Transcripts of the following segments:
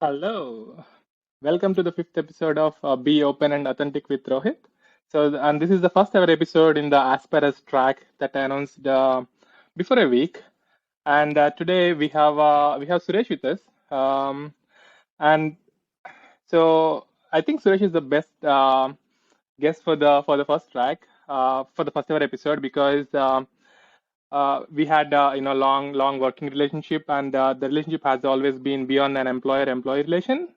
Hello. Welcome to the fifth episode of Be Open and Authentic with Rohit. And this is the first ever episode in the Aspirus track that I announced before a week. And today we have Suresh with us. And so I think Suresh is the best guest for the first track for the first ever episode because we had long working relationship, and the relationship has always been beyond an employer-employee relation.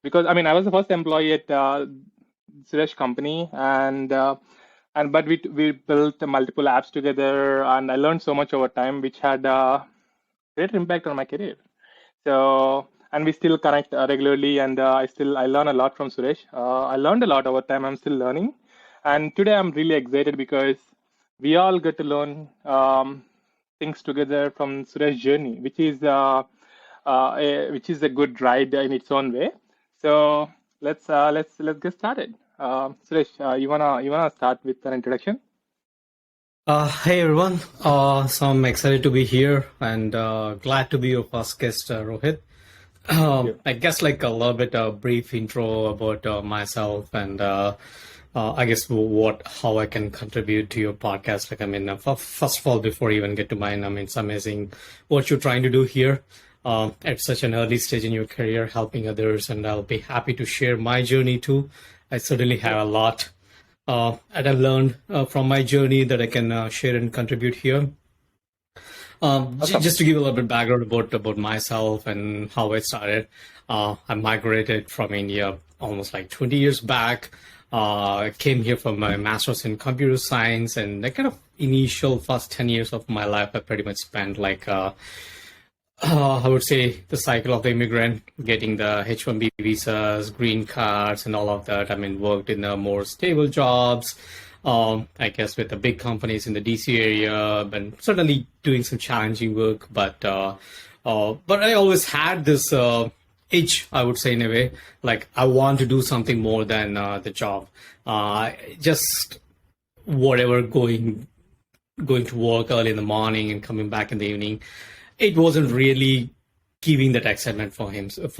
Because I mean, I was the first employee at Suresh company, and but we built multiple apps together, and I learned so much over time, which had a great impact on my career. So, and we still connect regularly, and I learn a lot from Suresh. I learned a lot over time. I'm still learning, and today I'm really excited because we all get to learn things together from Suresh's journey, which is a good ride in its own way. So let's get started. Suresh, you wanna start with an introduction? Hey everyone, so I'm excited to be here and glad to be your first guest, Rohit. Thank you. I guess like a little bit of brief intro about myself and I guess how I can contribute to your podcast. Like, I mean, first of all, before you even get to mine, I mean, it's amazing what you're trying to do here at such an early stage in your career, helping others, and I'll be happy to share my journey too. I certainly have a lot that I've learned from my journey that I can share and contribute here. Awesome. Just to give a little bit background about myself and how I started, I migrated from India almost like 20 years back. I came here for my master's in computer science, and the kind of initial first 10 years of my life, I pretty much spent like I would say the cycle of the immigrant, getting the H-1B visas, green cards, and all of that. I mean, worked in the more stable jobs, I guess with the big companies in the DC area, and certainly doing some challenging work. But I always had this itch, I would say, in a way, like I want to do something more than the job. Just whatever going to work early in the morning and coming back in the evening, it wasn't really giving that excitement for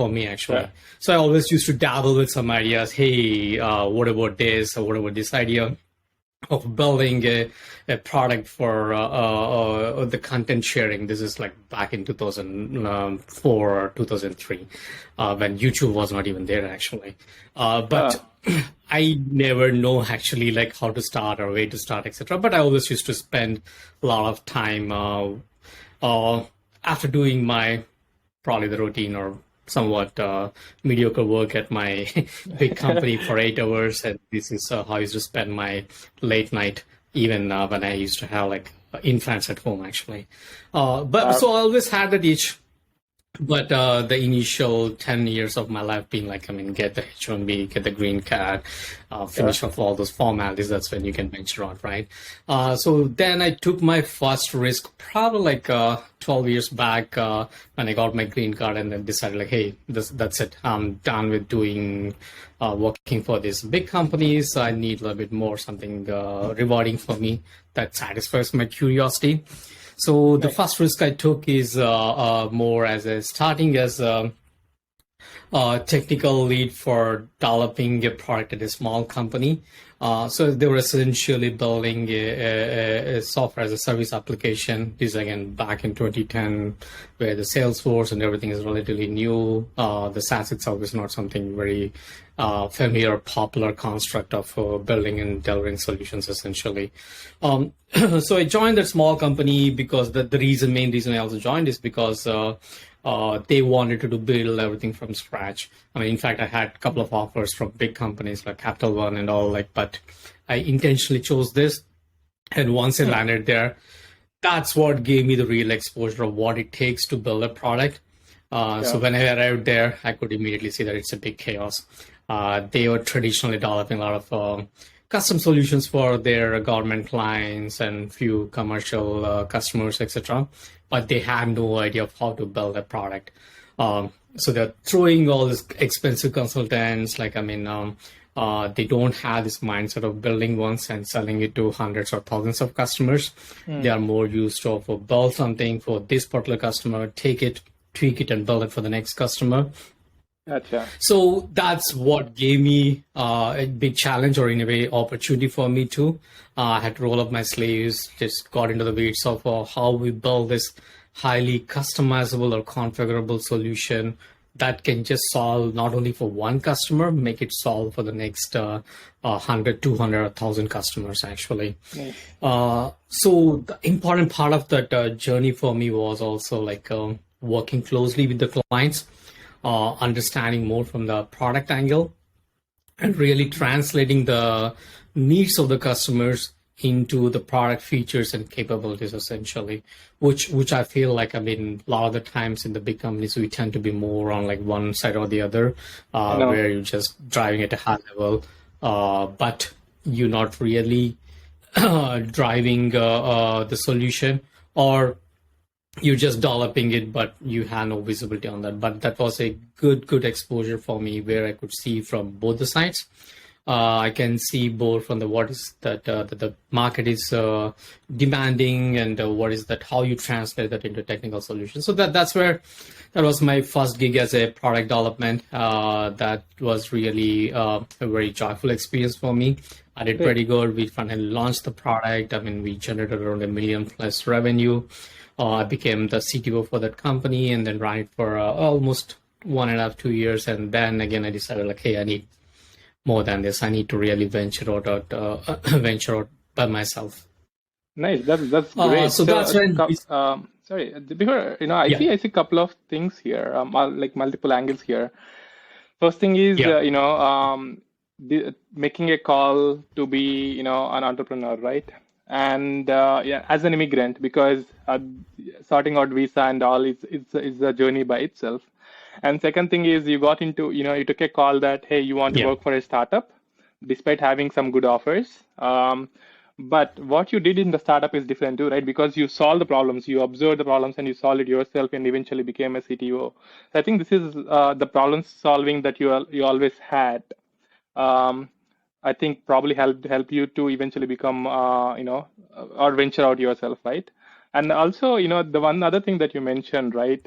me actually. Yeah. So I always used to dabble with some ideas. Hey, what about this, or what about this idea of building a product for the content sharing. This is like back in 2004 or 2003, when YouTube was not even there actually. But I never know actually like how to start or where to start, etc. But I always used to spend a lot of time after doing my probably the routine or somewhat mediocre work at my big company for 8 hours, and this is how I used to spend my late night, even when I used to have like infants at home actually. But so I always had that itch. But the initial 10 years of my life being like, I mean, get the H-1B, get the green card, finish off all those formalities, that's when you can venture out, right? So then I took my first risk probably like 12 years back when I got my green card, and then decided like, hey, that's it. I'm done with doing working for these big companies. I need a little bit more something rewarding for me that satisfies my curiosity. So the first risk I took is more starting as a technical lead for developing a product at a small company. So they were essentially building a software as a service application. This is again back in 2010, where the Salesforce and everything is relatively new. The SaaS itself is not something very familiar, popular construct of building and delivering solutions essentially. So I joined that small company because the main reason I also joined is because they wanted to build everything from scratch. I mean, in fact, I had a couple of offers from big companies like Capital One and all, but I intentionally chose this. And once I landed there, that's what gave me the real exposure of what it takes to build a product. So when I arrived there, I could immediately see that it's a big chaos. They were traditionally developing a lot of custom solutions for their government clients and few commercial customers, etc. But they had no idea of how to build a product. So they're throwing all these expensive consultants. Like, I mean, they don't have this mindset of building once and selling it to hundreds or thousands of customers. They are more used to build something for this particular customer, take it, tweak it, and build it for the next customer. Gotcha. So that's what gave me a big challenge, or in a way, opportunity for me too. I had to roll up my sleeves, just got into the weeds of how we build this highly customizable or configurable solution that can just solve not only for one customer, make it solve for the next 100, 200, 1,000 customers actually. Nice. So the important part of that journey for me was also like working closely with the clients, understanding more from the product angle, and really translating the needs of the customers into the product features and capabilities essentially, which I feel like, I mean, a lot of the times in the big companies we tend to be more on like one side or the other, where you're just driving at a high level, but you're not really driving the solution, or you're just developing it, but you have no visibility on that. But that was a good exposure for me, where I could see from both the sides. I can see both from the what is that the market is demanding, and what is that, how you translate that into technical solutions. So that was my first gig as a product development. That was really a very joyful experience for me. I did pretty good. We finally launched the product. I mean, we generated around $1 million plus revenue. I became the CTO for that company, and then ran it for almost 1.5, 2 years. And then again, I decided like, hey, I need more than this. I need to really venture out by myself. Nice. That's great. So that's when. Sorry, before I see a couple of things here, like multiple angles here. First thing is, making a call to be, an entrepreneur, right? And as an immigrant, because sorting out visa and all is a journey by itself. And second thing is, you got into, you took a call that, hey, you want to work for a startup, despite having some good offers. But what you did in the startup is different too, right? Because you solved the problems, you observed the problems, and you solved it yourself, and eventually became a CTO. So I think this is the problem solving that you always had. I think probably help you to eventually become, or venture out yourself, right? And also, the one other thing that you mentioned, right?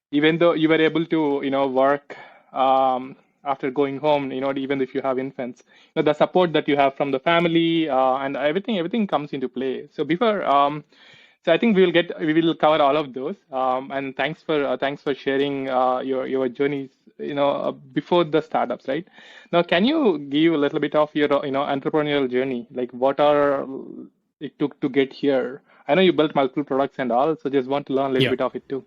Even though you were able to, work after going home, even if you have infants, the support that you have from the family and everything comes into play. So so I think we will cover all of those. And thanks for sharing your journeys, before the startups, right? Now, can you give a little bit of your, entrepreneurial journey? Like what it took to get here? I know you built multiple products and all, so just want to learn a little bit of it too.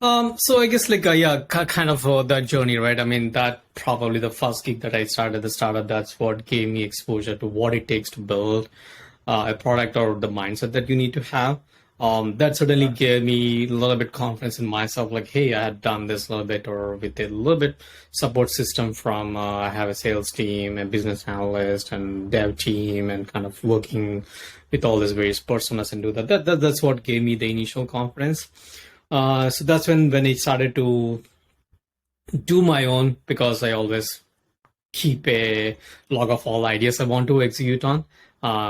So I guess like, kind of that journey, right? I mean, that probably the first gig that I started the startup, that's what gave me exposure to what it takes to build a product, or the mindset that you need to have. That certainly gave me a little bit confidence in myself, like, hey, I had done this a little bit, or with a little bit support system from, I have a sales team, a business analyst, and dev team, and kind of working with all these various personas and do that. That's what gave me the initial confidence. So that's when I started to do my own, because I always keep a log of all ideas I want to execute on,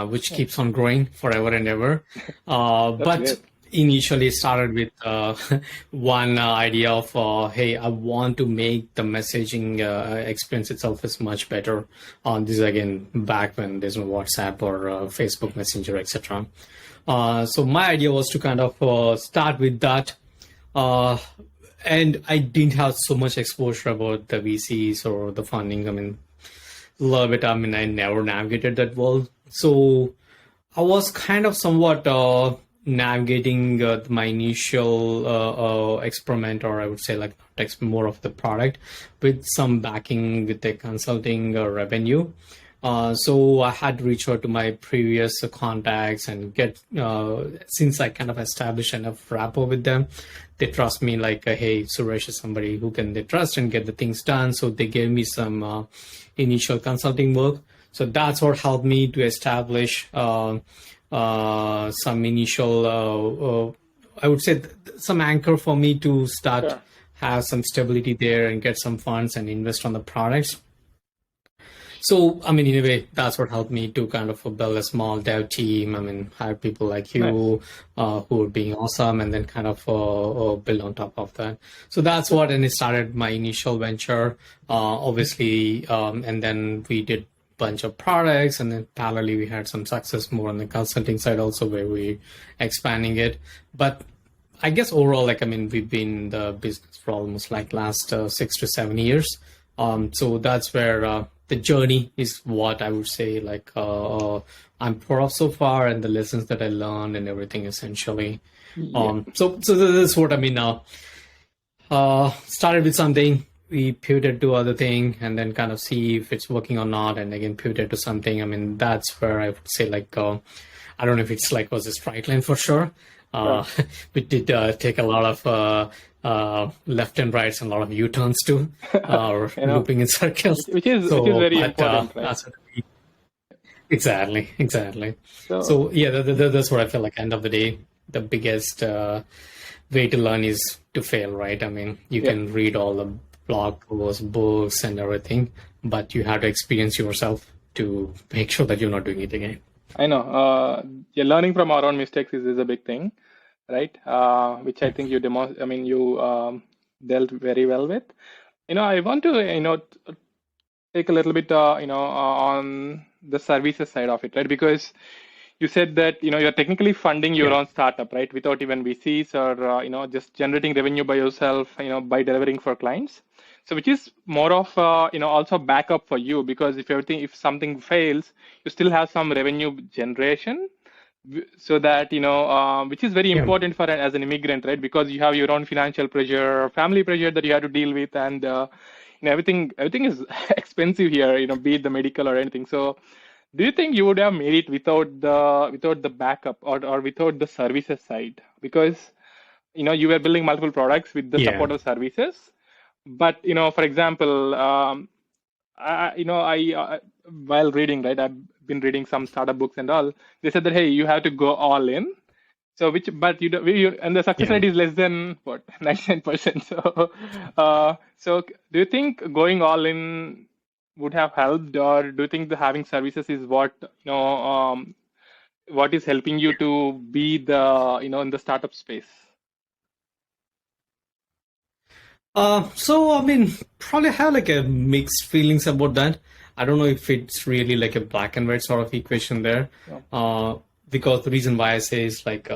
which keeps on growing forever and ever. But initially started with one idea of, hey, I want to make the messaging experience itself is much better. This is again back when there's no WhatsApp or Facebook Messenger, etc. So my idea was to kind of start with that. And I didn't have so much exposure about the VCs or the funding. I mean, a little bit, I never navigated that world. So I was kind of somewhat navigating my initial experiment, or I would say like more of the product, with some backing with the consulting revenue. So I had to reach out to my previous contacts and get, since I kind of established enough rapport with them, they trust me like, hey, Suresh is somebody who they trust and get the things done. So they gave me some initial consulting work. So that's what helped me to establish some initial, I would say some anchor for me to start, have some stability there and get some funds and invest on the products. So, I mean, in a way, that's what helped me to kind of build a small dev team. I mean, hire people like Nice. you who are being awesome, and then kind of build on top of that. So that's what, and it started my initial venture, obviously, and then we did bunch of products, and then parallelly we had some success more on the consulting side also, where we expanding it. But I guess overall, like, I mean, we've been in the business for almost like last 6 to 7 years. So that's where the journey is what I would say, like, I'm proud of so far, and the lessons that I learned and everything essentially. Yeah. So this is what I mean now. Started with something, we pivoted to other thing, and then kind of see if it's working or not, and again pivoted to something. I mean, that's where I would say, like, I don't know if it's like was a straight line for sure. Right. We did take a lot of left and rights and a lot of U-turns too, or You know, looping in circles. which is So, very but important, right? that's what exactly. So So yeah, that's what I feel like. End of the day, the biggest way to learn is to fail, right? I mean, you yeah, can read all the blog posts, books, and everything, but you have to experience yourself to make sure that you're not doing it again. I know. Yeah, learning from our own mistakes is a big thing, right? Which I think you dealt very well with. I want to take a little bit on the services side of it, right? Because you said that you're technically funding your Yeah. own startup, right, without even VCs or just generating revenue by yourself, by delivering for clients. So which is more of also backup for you, because if something fails, you still have some revenue generation, so that which is very Yeah. important for as an immigrant, right? Because you have your own financial pressure, family pressure that you have to deal with, and everything is expensive here, be it the medical or anything. So do you think you would have made it without the backup, or without the services side? Because you were building multiple products with the Yeah. support of services. But for example, I while reading, right, I've been reading some startup books and all. They said that, hey, you have to go all in. So but and the success Yeah. rate is less than what, 99%. So do you think going all in would have helped, or do you think the having services is what is helping you to be in the startup space? So I mean, probably have like a mixed feelings about that. I don't know if it's really like a black and white sort of equation there. Yeah. Because the reason why I say is like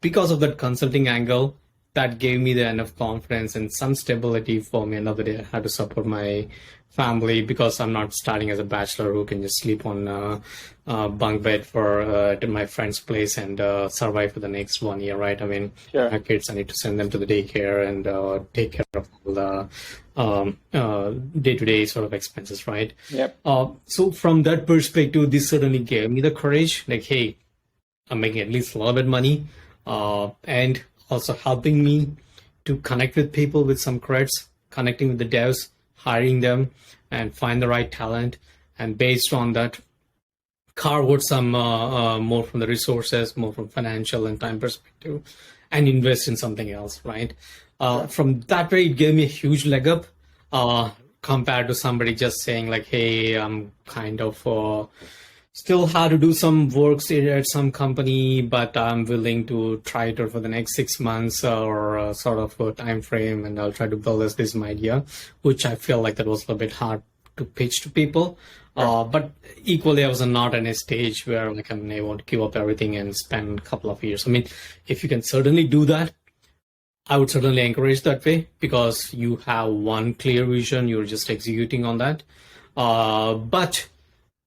because of that consulting angle, that gave me the enough confidence and some stability for me. Another day, I had to support my family because I'm not starting as a bachelor who can just sleep on bunk bed for to my friend's place and survive for the next 1 year, right? I mean, Sure. my kids, I need to send them to the daycare and take care of all the day-to-day sort of expenses, right? Yep. So from that perspective, this certainly gave me the courage, like, hey, I'm making at least a little bit money, and also helping me to connect with people with some credits, connecting with the devs, hiring them, and find the right talent, and based on that, carve out some more from the resources, more from financial and time perspective, and invest in something else, right? From that way, it gave me a huge leg up compared to somebody just saying like, hey, I'm kind of still have to do some works at some company, but I'm willing to try it out for the next 6 months or sort of a time frame, and I'll try to build this my idea, which I feel like that was a little bit hard to pitch to people. But equally, I was not in a stage where like I want to give up everything and spend a couple of years. I mean, if you can certainly do that, I would certainly encourage that way because you have one clear vision, you're just executing on that. But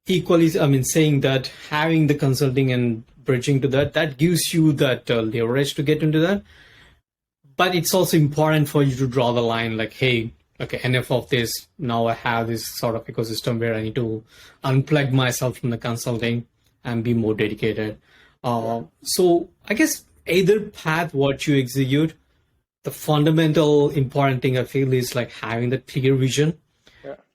equally, I mean, saying that having the consulting and bridging to that, that gives you that leverage to get into that. But it's also important for you to draw the line like, hey, okay, enough of this. Now I have this sort of ecosystem where I need to unplug myself from the consulting and be more dedicated. So I guess either path, what you execute, the fundamental important thing I feel is like having the clear vision.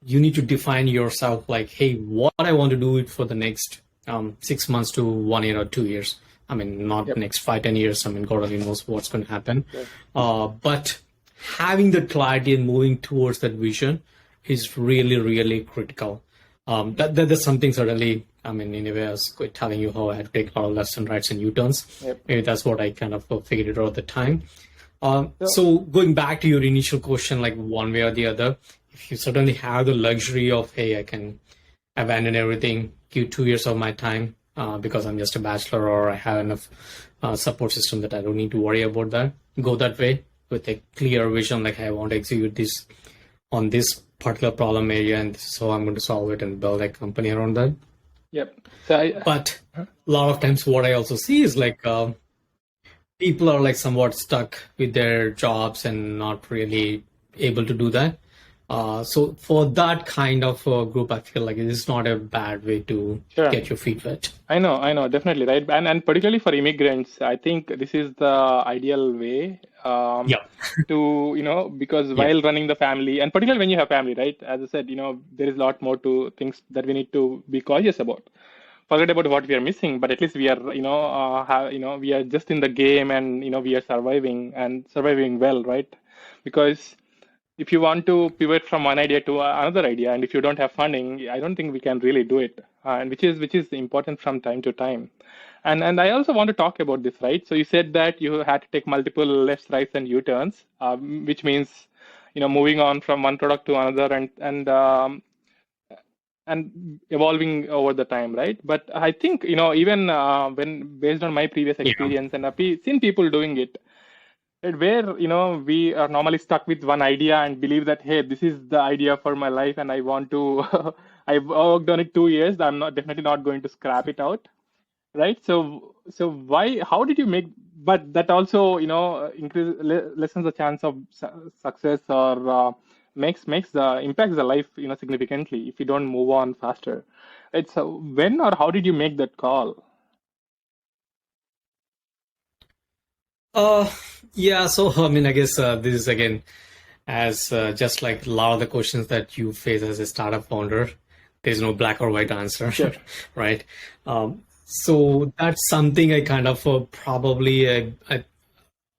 You need to define yourself like, hey, what I want to do it for the next 6 months to 1 year or 2 years. I mean, not next 5-10 years. I mean, God only knows what's going to happen. But having the clarity and moving towards that vision is really, really critical. That's something certainly. I mean, in a way, I was telling you how I had to take a lot of left and rights and U-turns. Yep. Maybe that's what I kind of figured it out at the time. So, So going back to your initial question, like one way or the other, if you certainly have the luxury of, hey, I can abandon everything, give 2 years of my time because I'm just a bachelor or I have enough support system that I don't need to worry about that. Go that way with a clear vision, like, hey, I want to execute this on this particular problem area, and this is how I'm going to solve it and build a company around that. yep. So But a lot of times, what I also see is like people are like somewhat stuck with their jobs and not really able to do that. So for that kind of group, I feel like it is not a bad way to sure. get your feet wet. I know, definitely, right? And particularly for immigrants, I think this is the ideal way Yeah, to, because yeah, while running the family, and particularly when you have family, right? As I said, there is a lot more to things that we need to be cautious about. Forget about what we are missing, but at least we are, we are just in the game, and we are surviving and surviving well, right? Because if you want to pivot from one idea to another idea, and if you don't have funding, I don't think we can really do it, and which is important from time to time. And I also want to talk about this, right? So you said that you had to take multiple lefts, rights, and U-turns, which means moving on from one product to another, and evolving over the time, right? But I think even when based on my previous yeah. experience, and I've seen people doing it, right, where we are normally stuck with one idea and believe that, hey, this is the idea for my life, and I want to I've worked on it 2 years, I'm not definitely not going to scrap it out, right? So why, how did you make, but that also lessens the chance of success, or makes the impacts the life significantly if you don't move on faster. It's when or how did you make that call? Uh, yeah. So I mean, I guess this is again as just like a lot of the questions that you face as a startup founder. There's no black or white answer, Sure. right? So that's something I kind of probably I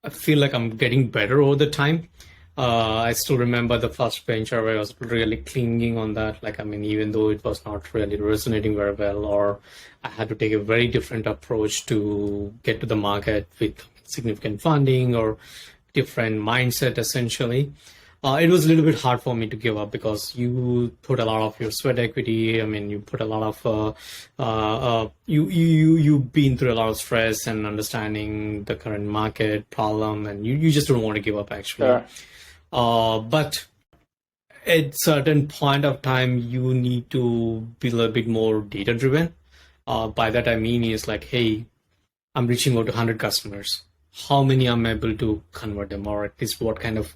feel like I'm getting better over the time. I still remember the first venture where I was really clinging on that. Like, I mean, even though it was not really resonating very well, or I had to take a very different approach to get to the market with significant funding or different mindset, essentially. It was a little bit hard for me to give up because you put a lot of your sweat equity. I mean, you put a lot of you've been through a lot of stress and understanding the current market problem, and you just don't want to give up actually. Sure. But at certain point of time, you need to be a little bit more data driven. By that I mean is like, hey, I'm reaching out to 100 customers. How many am I able to convert them, or at least what kind of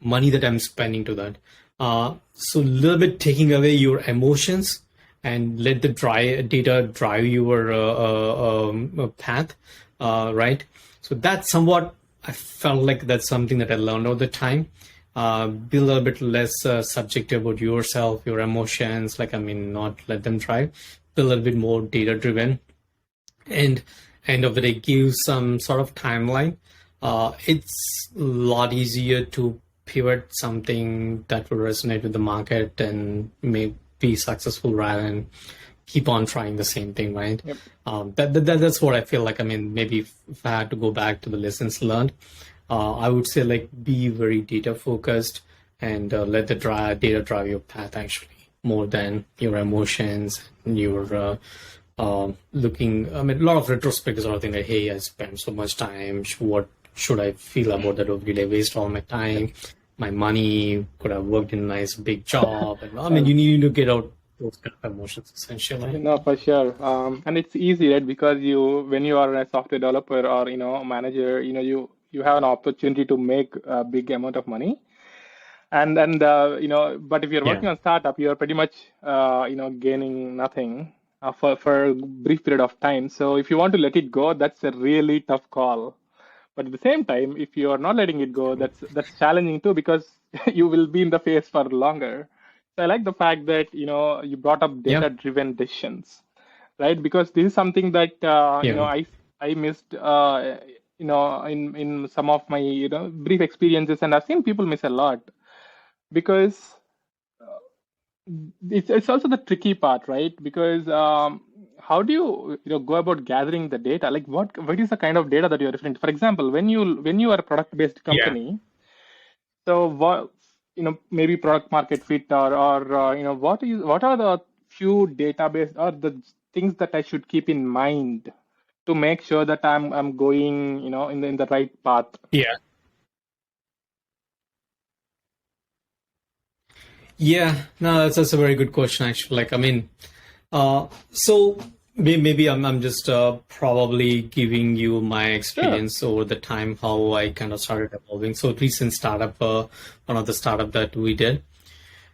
money that I'm spending to that? So a little bit taking away your emotions and let the data drive your path, right? So that's somewhat, I felt like that's something that I learned over the time. Be a little bit less subjective about yourself, your emotions, like, I mean, not let them drive. Be a little bit more data driven. And end of the day, give some sort of timeline. It's a lot easier to pivot something that will resonate with the market and may be successful rather than keep on trying the same thing, right? Yep. That's what I feel like. I mean, maybe if I had to go back to the lessons learned, I would say like be very data focused and let the data drive your path actually more than your emotions and your looking. I mean, a lot of retrospect is sort of thing like, hey, I spent so much time. What should I feel about that? Or did I waste all my time, my money? Could I have worked in a nice big job? And I mean, you need to get out those kind of emotions essentially. No, for sure. And it's easy, right? Because when you are a software developer or manager, you have an opportunity to make a big amount of money. And but if you're Yeah. working on startup, you're pretty much gaining nothing for a brief period of time. So if you want to let it go, that's a really tough call. But at the same time, if you are not letting it go, that's challenging too, because you will be in the phase for longer. So I like the fact that you brought up Yeah. data-driven decisions, right? Because this is something that Yeah. I missed in some of my brief experiences, and I've seen people miss a lot because it's also the tricky part, right? Because how do you go about gathering the data? Like what is the kind of data that you're referring to? For example, when you are a product-based Yeah. company, so what maybe product market fit or what are the few database or the things that I should keep in mind to make sure that I'm going in the right path. Yeah. Yeah, no, that's a very good question, actually. Like, I mean, so maybe I'm just probably giving you my Sure. experience over the time, how I kind of started evolving. So recent startup, one of the startup that we did.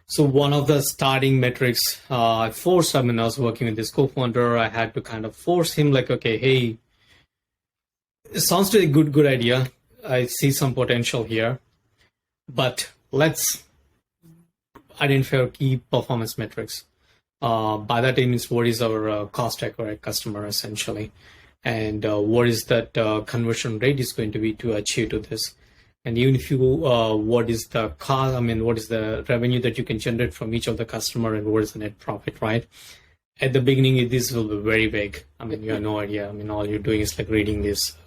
So one of the starting metrics, I forced, I mean, I was working with this co-founder. I had to kind of force him like, okay, hey, it sounds like a good idea. I see some potential here, but let's identify key performance metrics. By that it means what is our cost to acquire customer essentially, and what is that conversion rate is going to be to achieve to this. And even if you, what is the cost, I mean, what is the revenue that you can generate from each of the customer and what is the net profit, right? At the beginning, this will be very vague. I mean, you have no idea. I mean, all you're doing is like reading these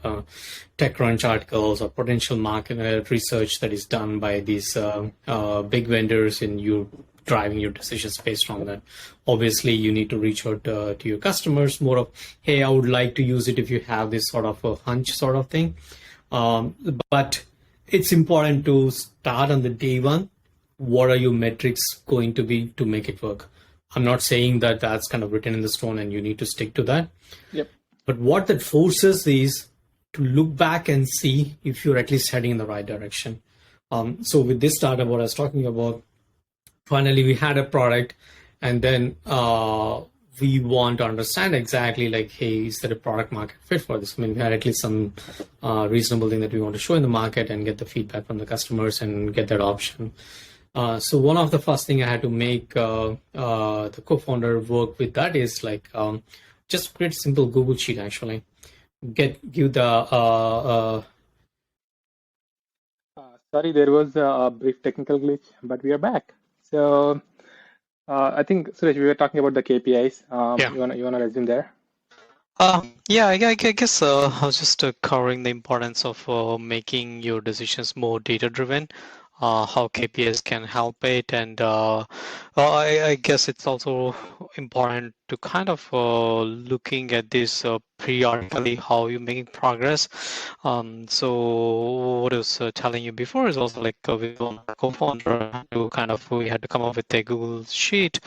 TechCrunch articles or potential market research that is done by these big vendors, and you driving your decisions based on that. Obviously, you need to reach out to your customers more of, hey, I would like to use it if you have this sort of a hunch sort of thing. But it's important to start on the day one. What are your metrics going to be to make it work? I'm not saying that that's kind of written in the stone and you need to stick to that. Yep. But what that forces is to look back and see if you're at least heading in the right direction. So with this startup, what I was talking about, finally we had a product, and then we want to understand exactly like, hey, is there a product market fit for this? I mean, we had at least some reasonable thing that we want to show in the market and get the feedback from the customers and get that option. So one of the first thing I had to make the co-founder work with that is like just create a simple Google sheet actually. Give the Sorry, there was a brief technical glitch, but we are back. So I think Suresh, we were talking about the KPIs. yeah. You wanna resume there? Yeah, I guess I was just covering the importance of making your decisions more data-driven, how KPIs can help it, and I guess it's also important to kind of looking at this periodically, how you're making progress. So what I was telling you before is also like with one co-founder, we had to come up with a Google sheet.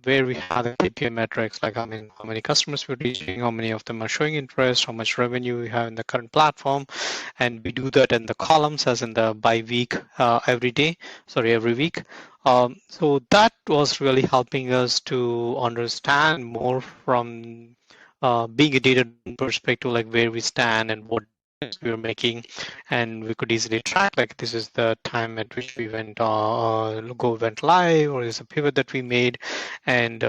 Where we have the KPI metrics, like I mean, how many customers we're reaching, how many of them are showing interest, how much revenue we have in the current platform, and we do that in the columns as in the by week, every week. So that was really helping us to understand more from being a data perspective, like where we stand and what we were making, and we could easily track like this is the time at which we went went live, or is a pivot that we made, and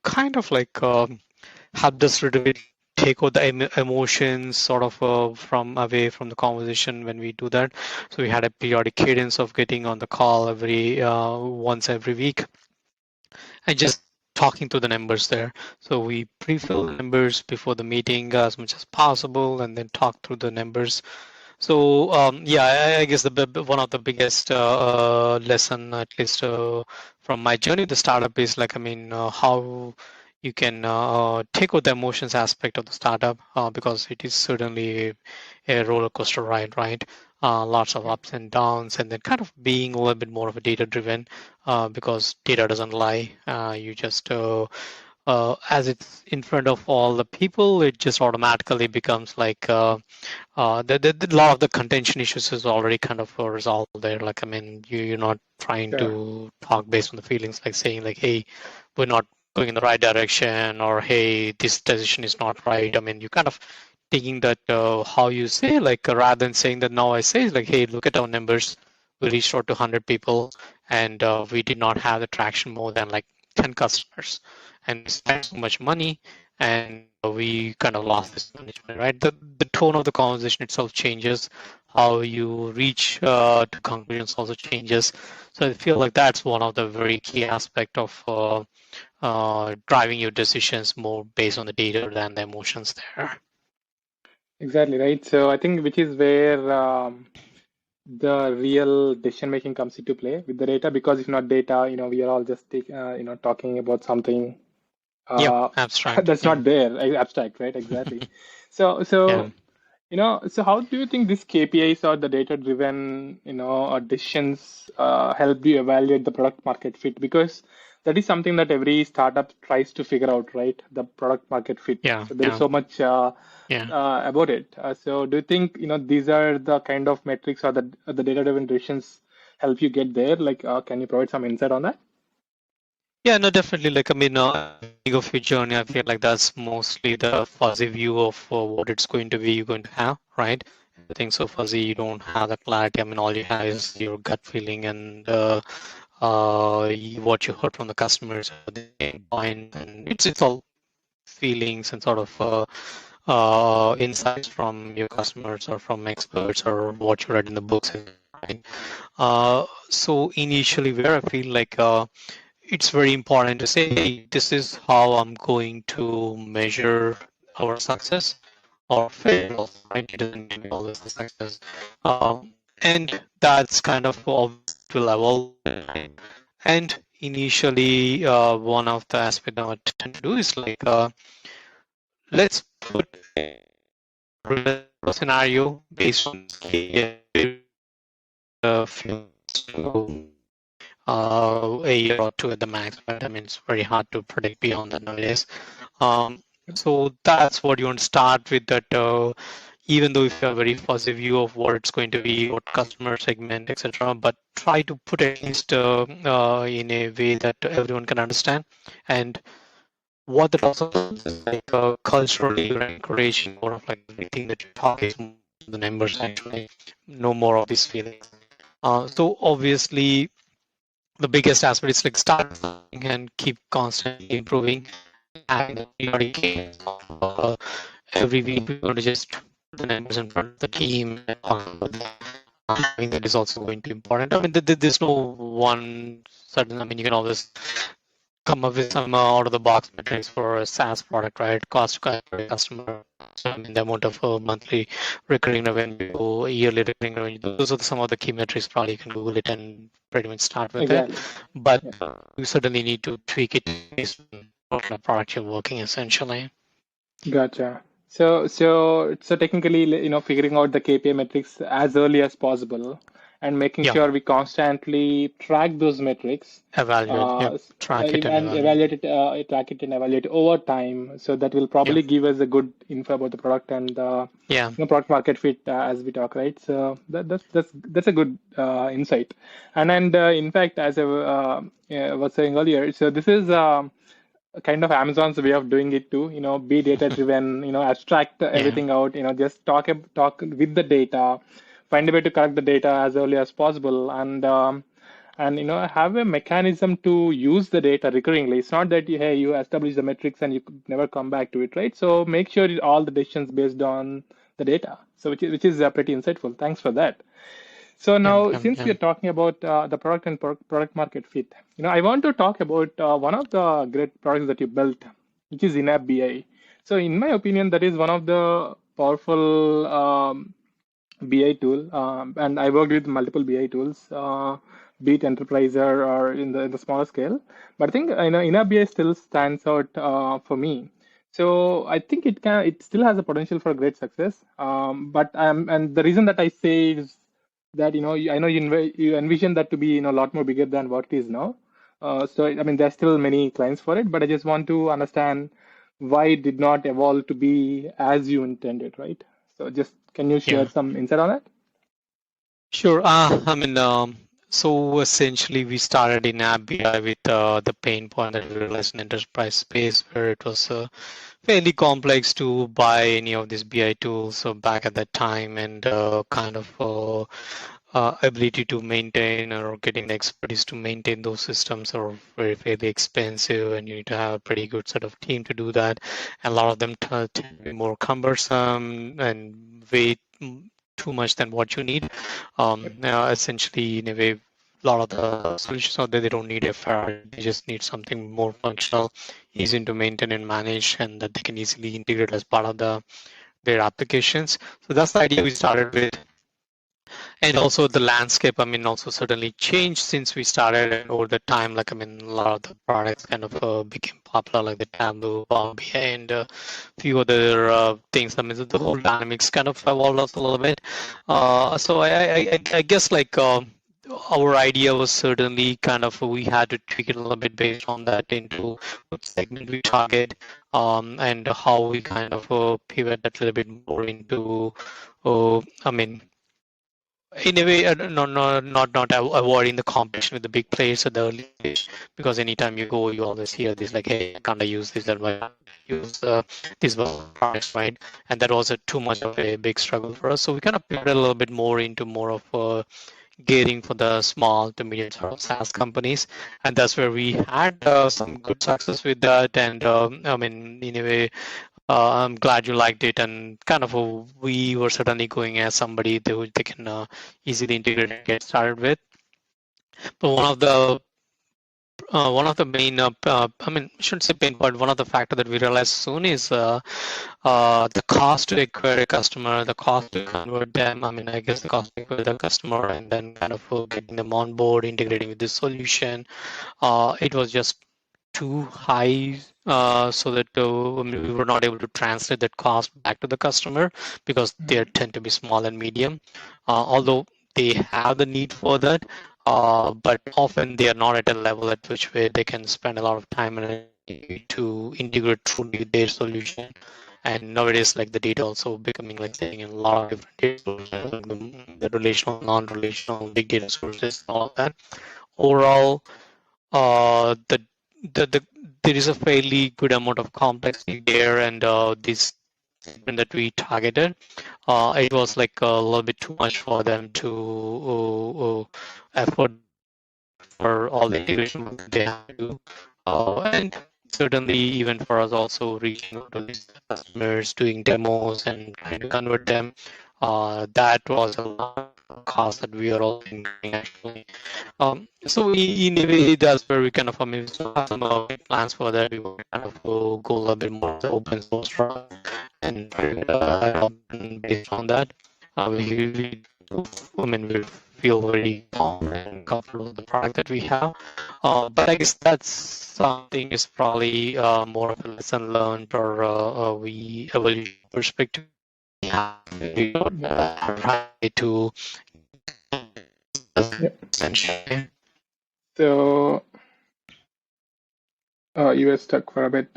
kind of like helped us to take out the emotions sort of from away from the conversation when we do that. So we had a periodic cadence of getting on the call once every week and just talking to the members there. So we pre-fill the numbers before the meeting as much as possible, and then talk through the numbers. So yeah, I guess one of the biggest lesson, at least from my journey to startup, is like, I mean, how you can take out the emotions aspect of the startup, because it is certainly a roller coaster ride, right? Lots of ups and downs, and then kind of being a little bit more of a data driven, because data doesn't lie. You just as it's in front of all the people, it just automatically becomes like the lot of the contention issues is already kind of resolved there. Like, I mean, you're not trying Sure. to talk based on the feelings, like saying like, hey, we're not going in the right direction, or hey, this decision is not right. I mean, you kind of taking that how you say, like rather than saying that, now I say like, hey, look at our numbers. We reached out to 100 people, and we did not have the traction more than like 10 customers, and we spent so much money, and we kind of lost this management, right? The tone of the conversation itself changes. how you reach to conclusions also changes. So I feel like that's one of the very key aspect of driving your decisions more based on the data than the emotions there. Exactly, right. So I think which is where the real decision making comes into play with the data, because if not data, we are all just talking about something Yep, uh, abstract. that's Yeah. not there, abstract, right? Exactly. So Yeah. so how do you think these KPIs or the data-driven, decisions help you evaluate the product market fit? Because that is something that every startup tries to figure out, right? The product market fit. Yeah. So there is Yeah. so much Yeah. about it. So do you think, these are the kind of metrics or the data-driven decisions help you get there? Like, can you provide some insight on that? Yeah, no, definitely. Like, I mean, of your journey, I feel like that's mostly the fuzzy view of what it's going to be you're going to have, right? Everything's so fuzzy, you don't have the clarity. I mean, all you have is your gut feeling and what you heard from the customers, the point, and it's all feelings and sort of insights from your customers or from experts or what you read in the books. Right? So initially, where I feel like it's very important to say, hey, this is how I'm going to measure our success or fail, right? It doesn't give me always the success. And that's kind of obvious to level. And initially, one of the aspects I tend to do is like, let's put a real scenario based on a few a year or two at the max, but I mean, it's very hard to predict beyond that nowadays. Um, so that's what you want to start with, that even though if you have a very fuzzy view of what it's going to be, what customer segment, etc., but try to put at least in a way that everyone can understand. And what that also does is like culturally you're encouraging more of like everything that you talk is more the numbers actually, no more of these feelings. So obviously the biggest aspect is like start and keep constantly improving, having the periodic cadence of every week we're going to just put the numbers in front of the team and talk about that. Having that is also going to be important. I mean, there's no one certain. I mean, you can always come up with some out of the box metrics for a SaaS product, right? Cost per customer. So, I mean, the amount of monthly recurring revenue, yearly recurring revenue. Those are some of the key metrics. Probably you can Google it and pretty much start with it. Exactly. But Yeah. you certainly need to tweak it based on what kind of product you're working essentially. Gotcha. So technically, figuring out the KPI metrics as early as possible and making Yeah, sure we constantly track those metrics, evaluate. Yep, track it and and evaluate. evaluate it, track it and evaluate over time. So that will Yeah, probably give us a good info about the product and yeah, product market fit as we talk, right? So that's a good insight. And in fact, as I was saying earlier, so this is. Kind of Amazon's way of doing it too. Be data driven. Abstract yeah. everything out. Just talk with the data, find a way to collect the data as early as possible, and have a mechanism to use the data recurringly. It's not that hey, you establish the metrics and you could never come back to it, right? So make sure all the decisions based on the data. So which is pretty insightful. Thanks for that. So Yeah, now, yeah, since we yeah. are talking about the product and product market fit, I want to talk about one of the great products that you built, which is in-app BI. So, in my opinion, that is one of the powerful BI tool, and I worked with multiple BI tools, be it enterprise or in the smaller scale. But I think in-app BI still stands out for me. So I think it still has a potential for great success. But and the reason that I say is that I know you envision that to be a lot more bigger than what it is now. So I mean there's still many clients for it, but I just want to understand why it did not evolve to be as you intended, right? So just can you share Yeah. some insight on that? Sure. I mean, so essentially, we started in AppBI with the pain point that we realized in enterprise space, where it was fairly complex to buy any of these BI tools back at that time, and kind of ability to maintain or getting the expertise to maintain those systems are very fairly expensive, and you need to have a pretty good sort of team to do that. And a lot of them tend to be more cumbersome and weight too much than what you need. Essentially, in a way, a lot of the solutions out there, they don't need a Ferrari. They just need something more functional, easy to maintain and manage, and that they can easily integrate as part of their applications. So that's the idea we started with. And also the landscape, I mean, also certainly changed since we started, and over the time, like, I mean, a lot of the products kind of became popular, like the Tableau, Power BI, and a few other things. I mean, the whole dynamics kind of evolved us a little bit. So I guess like our idea was certainly kind of we had to tweak it a little bit based on that into what segment we target, and how we kind of pivot that a little bit more into, I mean, in a way, not avoiding the competition with the big players at the early stage, because anytime you go, you always hear this like, hey, can't I use this, and why can't I use these products, right? And that was too much of a big struggle for us. So we kind of pivoted a little bit more into more of gearing for the small to medium sort of SaaS companies, and that's where we had some good success with that. And I mean, in a way, I'm glad you liked it, and kind of we were certainly going as somebody that they can easily integrate and get started with. But one of the main, I mean, I shouldn't say pain point, one of the factor that we realized soon is the cost to acquire a customer, the cost to convert them. I mean, I guess the cost to acquire the customer and then kind of getting them on board, integrating with the solution. It was just too high, so that I mean, we were not able to translate that cost back to the customer, because they tend to be small and medium, although they have the need for that, but often they are not at a level at which way they can spend a lot of time and energy to integrate truly their solution. And nowadays, like the data also becoming like saying in a lot of different data sources, like the relational, non-relational, big data sources, all of that. Overall, the there is a fairly good amount of complexity there, and this segment that we targeted, it was like a little bit too much for them to effort for all the integration work that they have to do. And certainly even for us also reaching out to these customers, doing demos and trying to convert them, that was a lot of cost that we are all incurring actually. So in a way, that's where we kind of, I mean, we still have some big plans for that. We will kind of go a little bit more to open source route and try to get adoption based on that. I mean, we feel very confident and comfortable with the product that we have. But I guess that's something is probably more of a lesson learned, or we evolution perspective. We have to try to Yep. essentially. So you were stuck for a bit.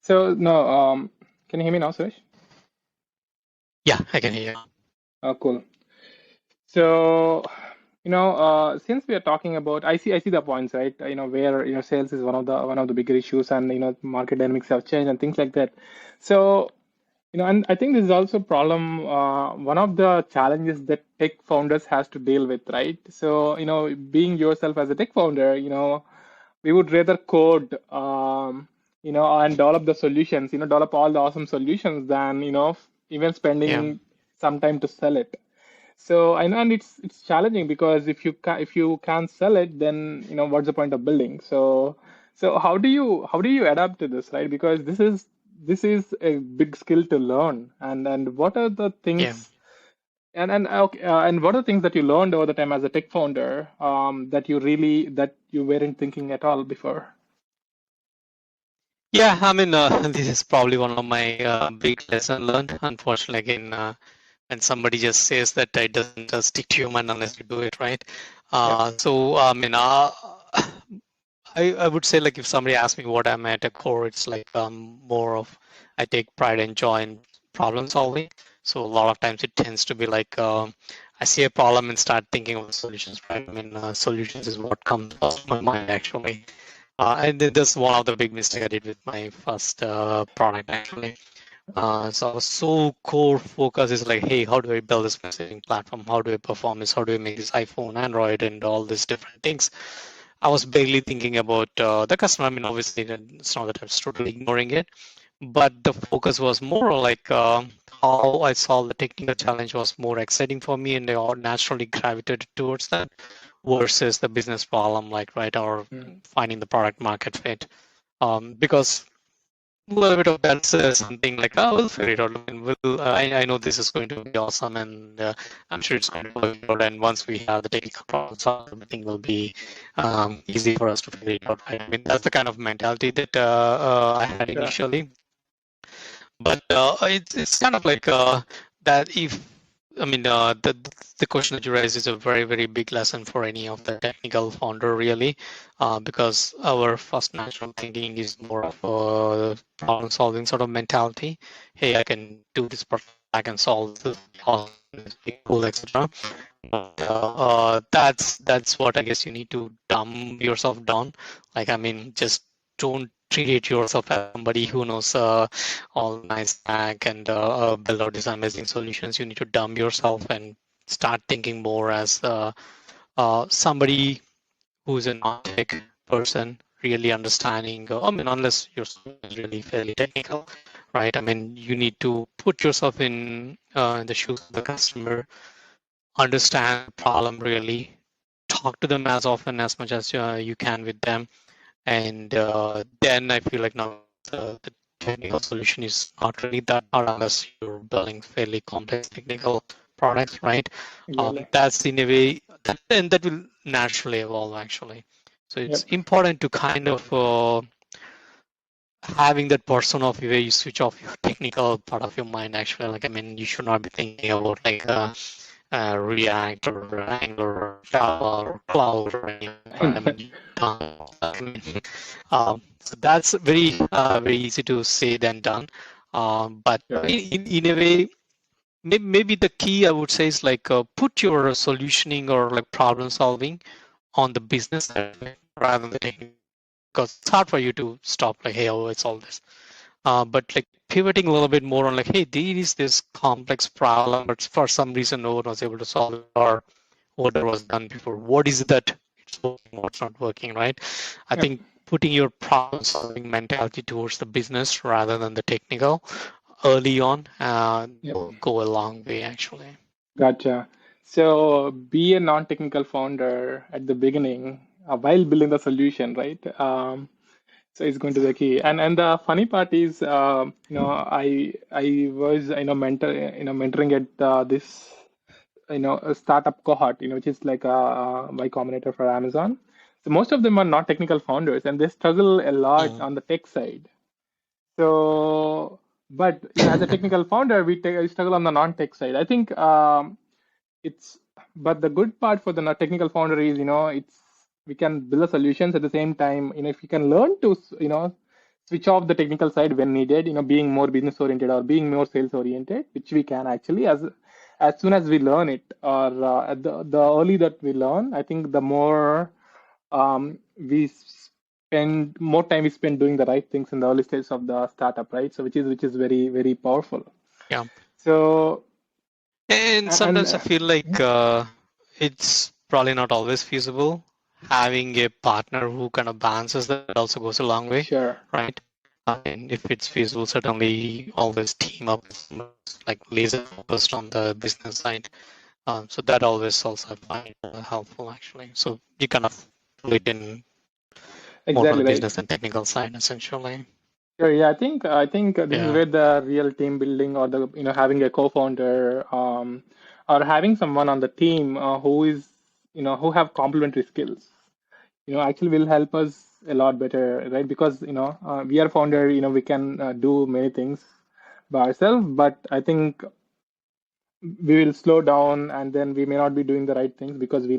So no, can you hear me now, Suresh? Yeah, I can hear you. Oh, cool. So, since we are talking about, I see the points, right? Where sales is one of the bigger issues, and market dynamics have changed and things like that. So, and I think this is also a problem. One of the challenges that tech founders has to deal with, right? So, being yourself as a tech founder, we would rather code, and develop the solutions, develop all the awesome solutions than, even spending some time to sell it. So I know, and it's challenging, because if you can't sell it, then what's the point of building? So how do you adapt to this, right? Because this is a big skill to learn, and what are the things? Yeah. And what are the things that you learned over the time as a tech founder, that you weren't thinking at all before? Yeah, I mean, this is probably one of my big lesson learned. Unfortunately, again, when somebody just says that it doesn't stick to your mind unless you do it, right? So, I mean, I would say, like, if somebody asks me what I'm at a core, it's like more of I take pride and joy in problem solving. So a lot of times it tends to be like I see a problem and start thinking of the solutions, right? I mean, solutions is what comes to my mind actually. And that's one of the big mistakes I did with my first product actually. So I was so core focus is like, hey, how do I build this messaging platform? How do I perform this? How do I make this iPhone, Android, and all these different things? I was barely thinking about the customer. I mean, obviously, it's not that I was totally ignoring it, but the focus was more like how I solved the technical challenge was more exciting for me, and I all naturally gravitated towards that versus the business problem, like right, or finding the product market fit. Because a little bit of that says something like, "Oh, we'll figure it out. I mean, I know this is going to be awesome, and I'm sure it's going to work out. And once we have the technical problem solved, everything will be easy for us to figure it out." Right? I mean, that's the kind of mentality that I had initially. But it's kind of like that. If I mean, the question that you raise is a very, very big lesson for any of the technical founder, really, because our first natural thinking is more of a problem-solving sort of mentality. Hey, I can do this perfect. I can solve this. Awesome, it's big, cool, etc. That's what I guess you need to dumb yourself down. Like, I mean, just don't treat yourself as somebody who knows all nice stack and build out these amazing solutions. You need to dumb yourself and start thinking more as somebody who's a non-tech person, really understanding. I mean, unless your solution is really fairly technical, right? I mean, you need to put yourself in the shoes of the customer, understand the problem really, talk to them as often as much as you can with them, and then I feel like now the technical solution is not really that hard unless you're building fairly complex technical products, right? Exactly. That's in a way and that will naturally evolve actually. So it's Yep. important to kind of having that person of where you switch off your technical part of your mind actually. Like, I mean, you should not be thinking about like React or Angular or Java or Cloud or anything. Right? I mean, you don't. I mean, so that's very easy to say than done. But Sure. in a way, maybe the key I would say is like put your solutioning or like problem solving on the business side rather than the technical, because it's hard for you to stop like, hey, oh, it's all this. But like pivoting a little bit more on like, hey, there is this complex problem, but for some reason no one was able to solve it, or what was done before. What is it that it's working, what's not working, right? I Yep. think putting your problem solving mentality towards the business rather than the technical early on Yep. will go a long way actually. Gotcha. So be a non-technical founder at the beginning while building the solution, right? So it's going to be the key. And the funny part is, I was mentoring at this a startup cohort, which is like a Y Combinator for Amazon. So most of them are not technical founders, and they struggle a lot Mm. on the tech side. So, but as a technical founder, we struggle on the non-tech side. I think it's but the good part for the technical founder is it's we can build the solutions at the same time. If you can learn to switch off the technical side when needed, being more business oriented or being more sales oriented, which we can actually as soon as we learn it, or at the early that we learn, I think the more we spend more time we spend doing the right things in the early stages of the startup, right? So which is very, very powerful. Yeah. So And and sometimes I feel like it's probably not always feasible. Having a partner who kind of balances that also goes a long way, sure. right? And if it's feasible, certainly always team up with someone who's, like laser focused on the business side. So that always also I find helpful actually. So you kind of pull it in more on the Exactly right. business and technical side essentially. Sure, yeah, I think this is Yeah. where the real team building, or the having a co-founder, or having someone on the team who is who have complementary skills, actually will help us a lot better, right? Because we are founder, we can do many things by ourselves, but I think we will slow down, and then we may not be doing the right things because we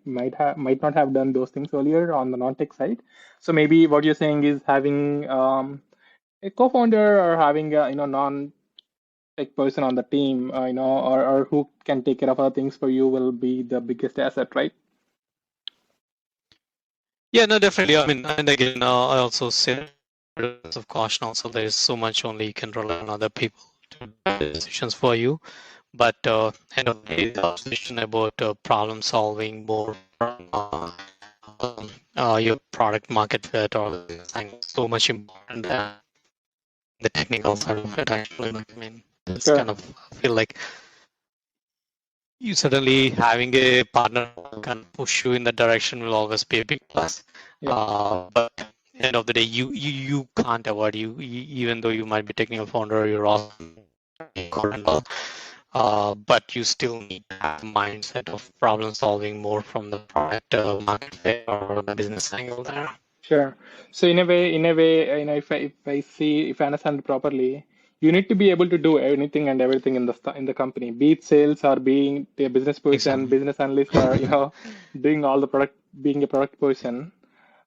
might not have done those things earlier on the non-tech side. So maybe what you're saying is having a co-founder, or having a non-tech person on the team, or who can take care of other things for you, will be the biggest asset, right? Yeah, no, definitely. I mean, and again, I also say of caution. Also, there is so much only you can rely on other people to make decisions for you. But end of the day, the obsession about problem solving more from your product market fit or so much important. the technical side of it. Actually, like, I mean, it's Sure. kind of feel like you suddenly having a partner who can push you in that direction will always be a big plus. Yeah. But at the end of the day, you can't avoid even though you might be technical founder, you're also core and all. But you still need to have the mindset of problem solving more from the product market fit or the business angle there. Sure. So if I understand it properly, you need to be able to do anything and everything in the company, be it sales or being a business person, Exactly. business analyst, or doing all the product, being a product person.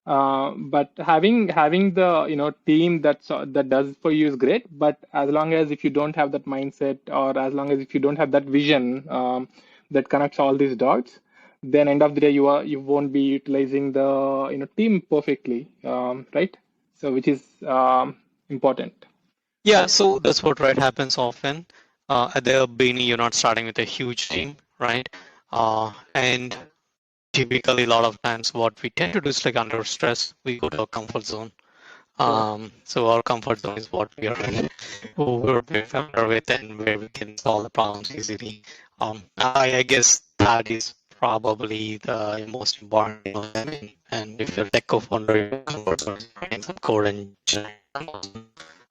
But having the team that does it for you is great. But as long as if you don't have that mindset, or as long as if you don't have that vision that connects all these dots, then end of the day you won't be utilizing the team perfectly, right? So which is important. Yeah, so that's what right happens often. At the beginning, you're not starting with a huge team, right? And typically, a lot of times, what we tend to do is like under stress, we go to a comfort zone. Sure. So our comfort zone is what we're very familiar with and where we can solve the problems easily. I guess that is probably the most important thing. I mean, and if you're a tech co-founder, your comfort zone is writing some code and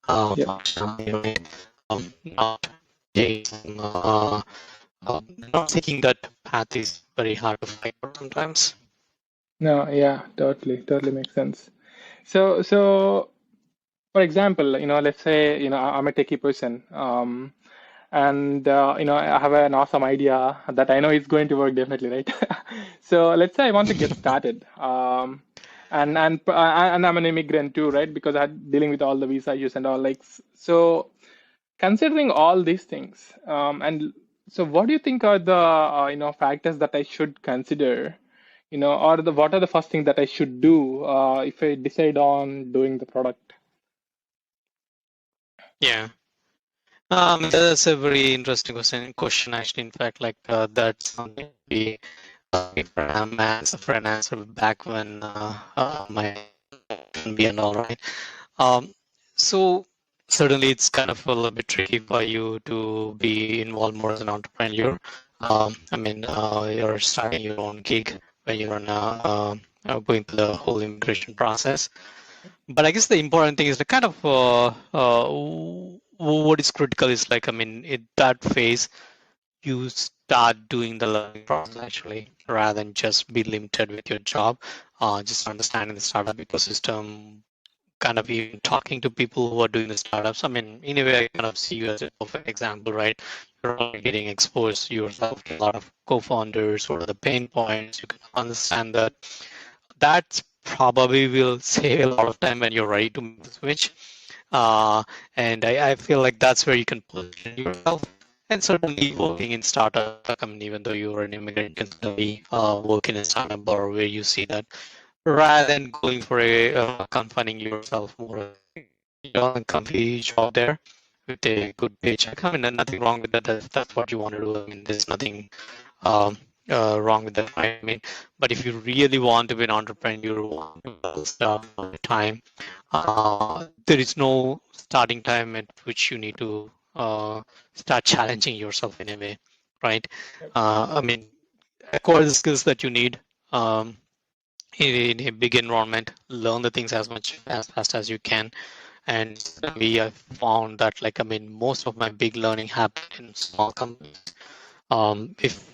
Yep. functionality, right? Not taking, not taking that path is very hard to find sometimes. No, yeah, totally makes sense. So for example, let's say, I'm a techie person, and I have an awesome idea that I know is going to work definitely, right? So let's say I want to get started, and I'm an immigrant too, right? Because I'm dealing with all the visa issues and all, like, so considering all these things, and so what do you think are the factors that I should consider, or what are the first things that I should do if I decide on doing the product? Yeah. That's a very interesting question actually. In fact, like that's something we for an answer back when my can be and all right. Um, so certainly it's kind of a little bit tricky for you to be involved more as an entrepreneur. I mean, you're starting your own gig when you're going through the whole immigration process. But I guess the important thing is the kind of what is critical is like, I mean, in that phase, you start doing the learning process actually, rather than just be limited with your job. Just understanding the startup ecosystem, kind of even talking to people who are doing the startups. I mean, in a way, I kind of see you as a perfect example, right? You're already getting exposed yourself to a lot of co-founders. What are the pain points? You can understand that that probably will save a lot of time when you're ready to make the switch. And I feel like that's where you can position yourself. And certainly working in startup, I mean, even though you're an immigrant, you can certainly work in a startup or where you see that rather than going for a confining yourself more a comfy job there with a good paycheck. I mean, nothing wrong with that. That's what you want to do. I mean, there's nothing um, wrong with that, right? I mean, but if you really want to be an entrepreneur, you want to build stuff all the time, there is no starting time at which you need to start challenging yourself in a way, right? Yep. I mean, acquire the skills that you need. Um, in a big environment, learn the things as fast as you can. And we have found that, like, I mean, most of my big learning happened in small companies. If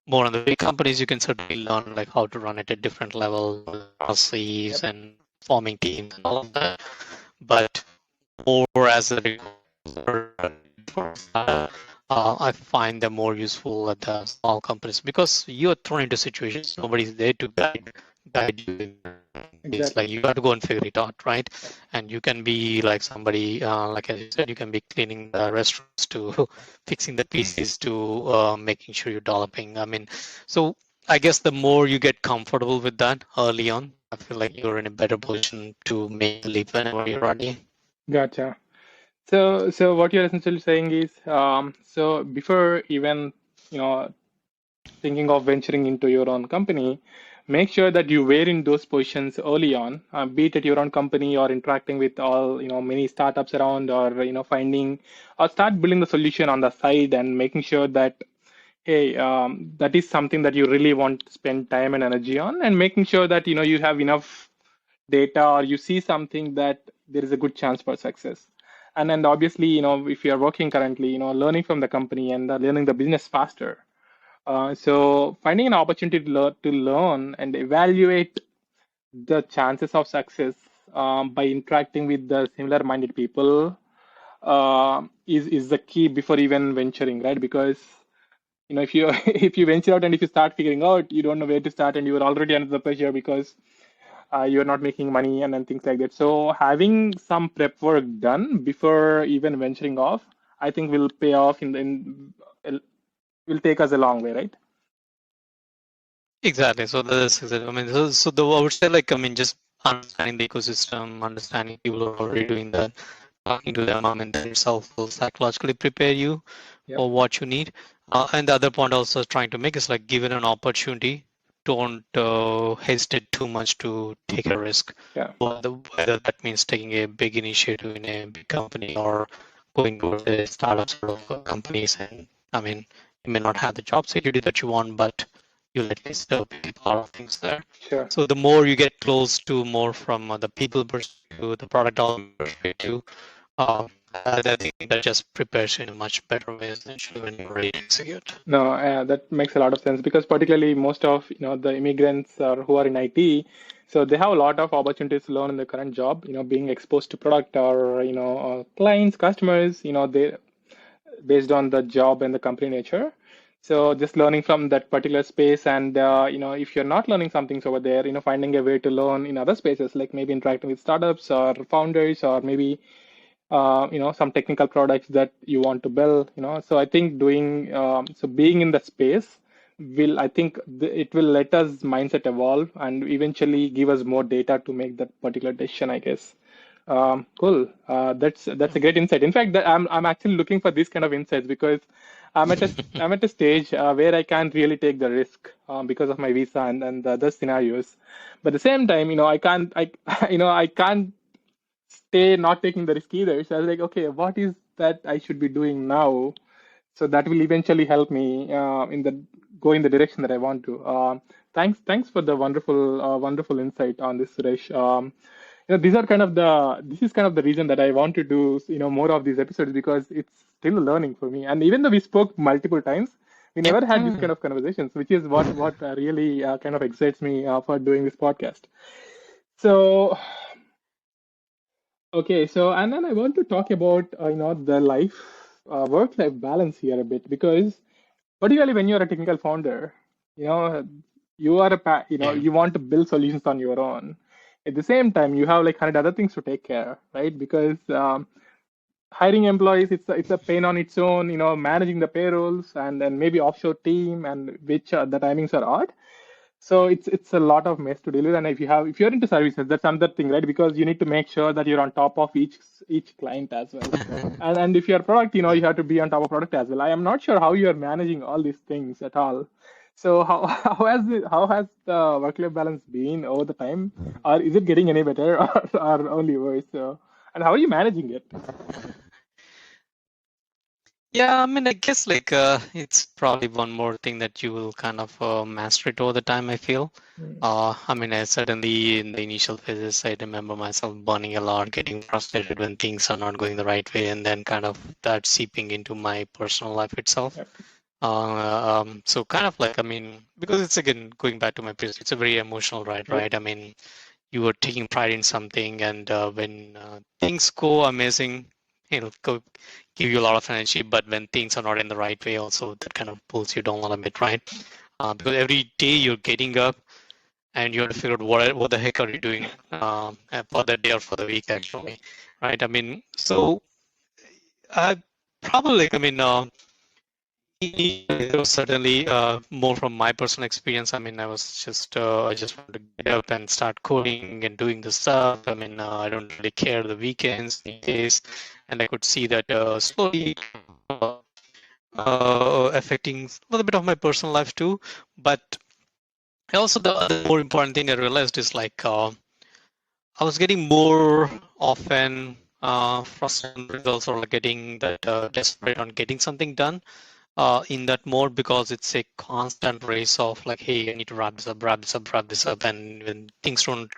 more on the big companies, you can certainly learn like how to run it at different levels, processes, Yep. and forming teams and all of that. But more as a I find them more useful at the small companies because you're thrown into situations nobody's there to guide you. It's Exactly. like you got to go and figure it out, right? Yep. And you can be like somebody, like as you said, you can be cleaning the restaurants to fixing the pieces to making sure you're developing. I mean, so I guess the more you get comfortable with that early on, I feel like you're in a better position to make the leap whenever you're ready. Gotcha. So what you're essentially saying is, so before even, thinking of venturing into your own company, make sure that you were in those positions early on, be it at your own company or interacting with all, many startups around, or, finding or start building the solution on the side and making sure that, hey, that is something that you really want to spend time and energy on, and making sure that, you have enough data, or you see something that there is a good chance for success. And then obviously, if you're working currently, learning from the company and learning the business faster. So finding an opportunity to learn and evaluate the chances of success by interacting with the similar minded people is the key before even venturing, right? Because if you if you venture out and if you start figuring out, you don't know where to start, and you are already under the pressure because you're not making money, and then things like that. So having some prep work done before even venturing off, I think will pay off will take us a long way, right? Exactly. So that's exactly. I mean, I would say like, I mean, just understanding the ecosystem, understanding people who are already doing that, talking to them, I mean, that itself will psychologically prepare you Yep. for what you need. And the other point also trying to make is like, given an opportunity, don't hesitate too much to take a risk. Yeah. Whether that means taking a big initiative in a big company or going towards a startup sort of companies. And I mean, you may not have the job security that you want, but you'll at least pick up a lot of things there. Sure. So the more you get close to more from the people perspective, the product development perspective, I think that just prepares you in a much better way essentially when you're ready to execute. No, that makes a lot of sense, because particularly most of the immigrants who are in IT, so they have a lot of opportunities to learn in the current job. Being exposed to product, or clients, customers. They based on the job and the company nature. So just learning from that particular space, and if you're not learning some things over there, finding a way to learn in other spaces, like maybe interacting with startups or founders, or maybe some technical products that you want to build. So I think being in the space will, I think it will let us mindset evolve and eventually give us more data to make that particular decision, I guess. Cool. That's a great insight. In fact, I'm actually looking for these kind of insights, because I'm at a stage where I can't really take the risk because of my visa and the other scenarios. But at the same time, I can't stay not taking the risk either. So I was like, okay, what is that I should be doing now? So that will eventually help me go in the direction that I want to. Thanks for the wonderful insight on this, Suresh. This is kind of the reason that I want to do more of these episodes, because it's still learning for me. And even though we spoke multiple times, we never had this kind of conversations, which is what really kind of excites me for doing this podcast. So okay, so and then I want to talk about the work-life balance here a bit, because particularly when you're a technical founder, you know you are Yeah. you want to build solutions on your own. At the same time, you have like 100 other things to take care, right? Because hiring employees, it's a pain on its own. Managing the payrolls and then maybe offshore team, and which the timings are odd. So it's a lot of mess to deal with. And if you're into services, that's another thing, right? Because you need to make sure that you're on top of each client as well. And if you're a product, you have to be on top of product as well. I am not sure how you're managing all these things at all. So how has the work-life balance been over the time, or is it getting any better, or only worse? So, and how are you managing it? Yeah, I mean, I guess like it's probably one more thing that you will kind of master it over the time, I feel. I mean, I certainly in the initial phases, I remember myself burning a lot, getting frustrated when things are not going the right way, and then kind of that seeping into my personal life itself. Yep. So kind of like, I mean, because it's again going back to my previous, it's a very emotional ride, Yep. right? I mean, you are taking pride in something, and when things go amazing, it'll give you a lot of energy. But when things are not in the right way, also that kind of pulls you down a little bit, right? Because every day you're getting up and you have to figure out what the heck are you doing for that day or for the week, actually, right? I mean, so I probably, like, I mean, it was certainly more from my personal experience. I mean, I just wanted to get up and start coding and doing the stuff. I mean, I don't really care the weekends, the days, and I could see that slowly affecting a little bit of my personal life too. But Also, the more important thing I realized is like I was getting more often frustrated on the results or like getting that desperate on getting something done in that mode because it's a constant race of like, hey, I need to wrap this up, wrap this up, wrap this up, and when things don't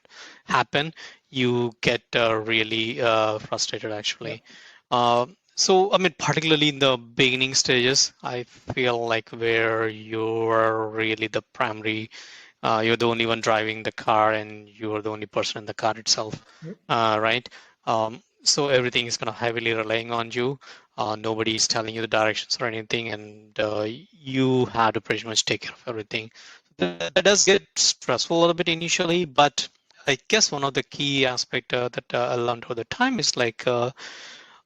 happen, you get really frustrated Yeah. actually. Uh, so I mean, particularly in the beginning stages, I feel like where you're really the primary, you're the only one driving the car, and you're the only person in the car itself, Yep. right? So everything is kind of heavily relying on you. Nobody is telling you the directions or anything, and you have to pretty much take care of everything. That does get stressful a little bit initially, but I guess one of the key aspect that I learned over the time is like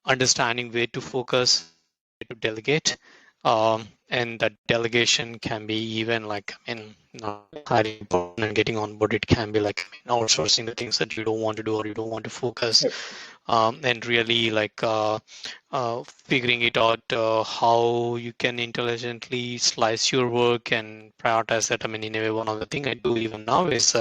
understanding where to focus, where to delegate. And that delegation can be even like, I mean, not hiring a person and getting on board. It can be like, I mean, outsourcing the things that you don't want to do or you don't want to focus, Yep. and really like figuring it out how you can intelligently slice your work and prioritize that. I mean, in a way, one of the things I do even now is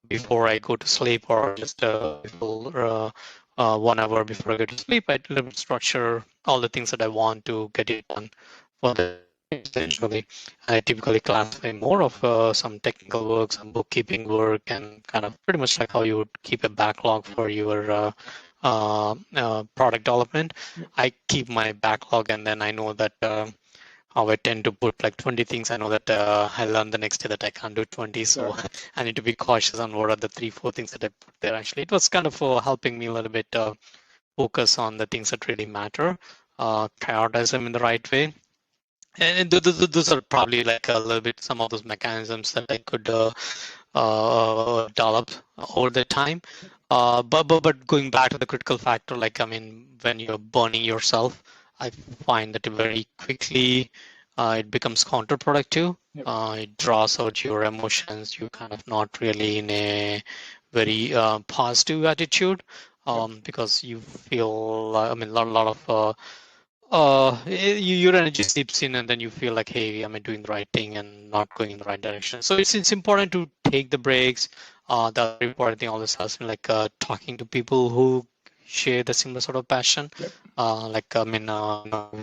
before I go to sleep or just before 1 hour before I go to sleep, I little bit structure all the things that I want to get it done for the essentially. I typically classify more of some technical work, some bookkeeping work, and kind of pretty much like how you would keep a backlog for your product development. Yep. I keep my backlog, and then I know that how I tend to put like 20 things. I know that I learned the next day that I can't do 20, so Sure. I need to be cautious on what are the 3, 4 things that I put there. Actually, it was kind of helping me a little bit focus on the things that really matter, prioritize them in the right way. And those are probably like a little bit some of those mechanisms that I could develop over the time. But going back to the critical factor, like I mean, when you're burning yourself, I find that very quickly it becomes counterproductive. Yep. It draws out your emotions. You're kind of not really in a very positive attitude Yep. because you feel, I mean, a lot of your energy seeps in, and then you feel like, hey, am I doing the right thing and not going in the right direction? So it's important to take the breaks. The other important thing always has been like talking to people who share the similar sort of passion. Yep. Like I mean,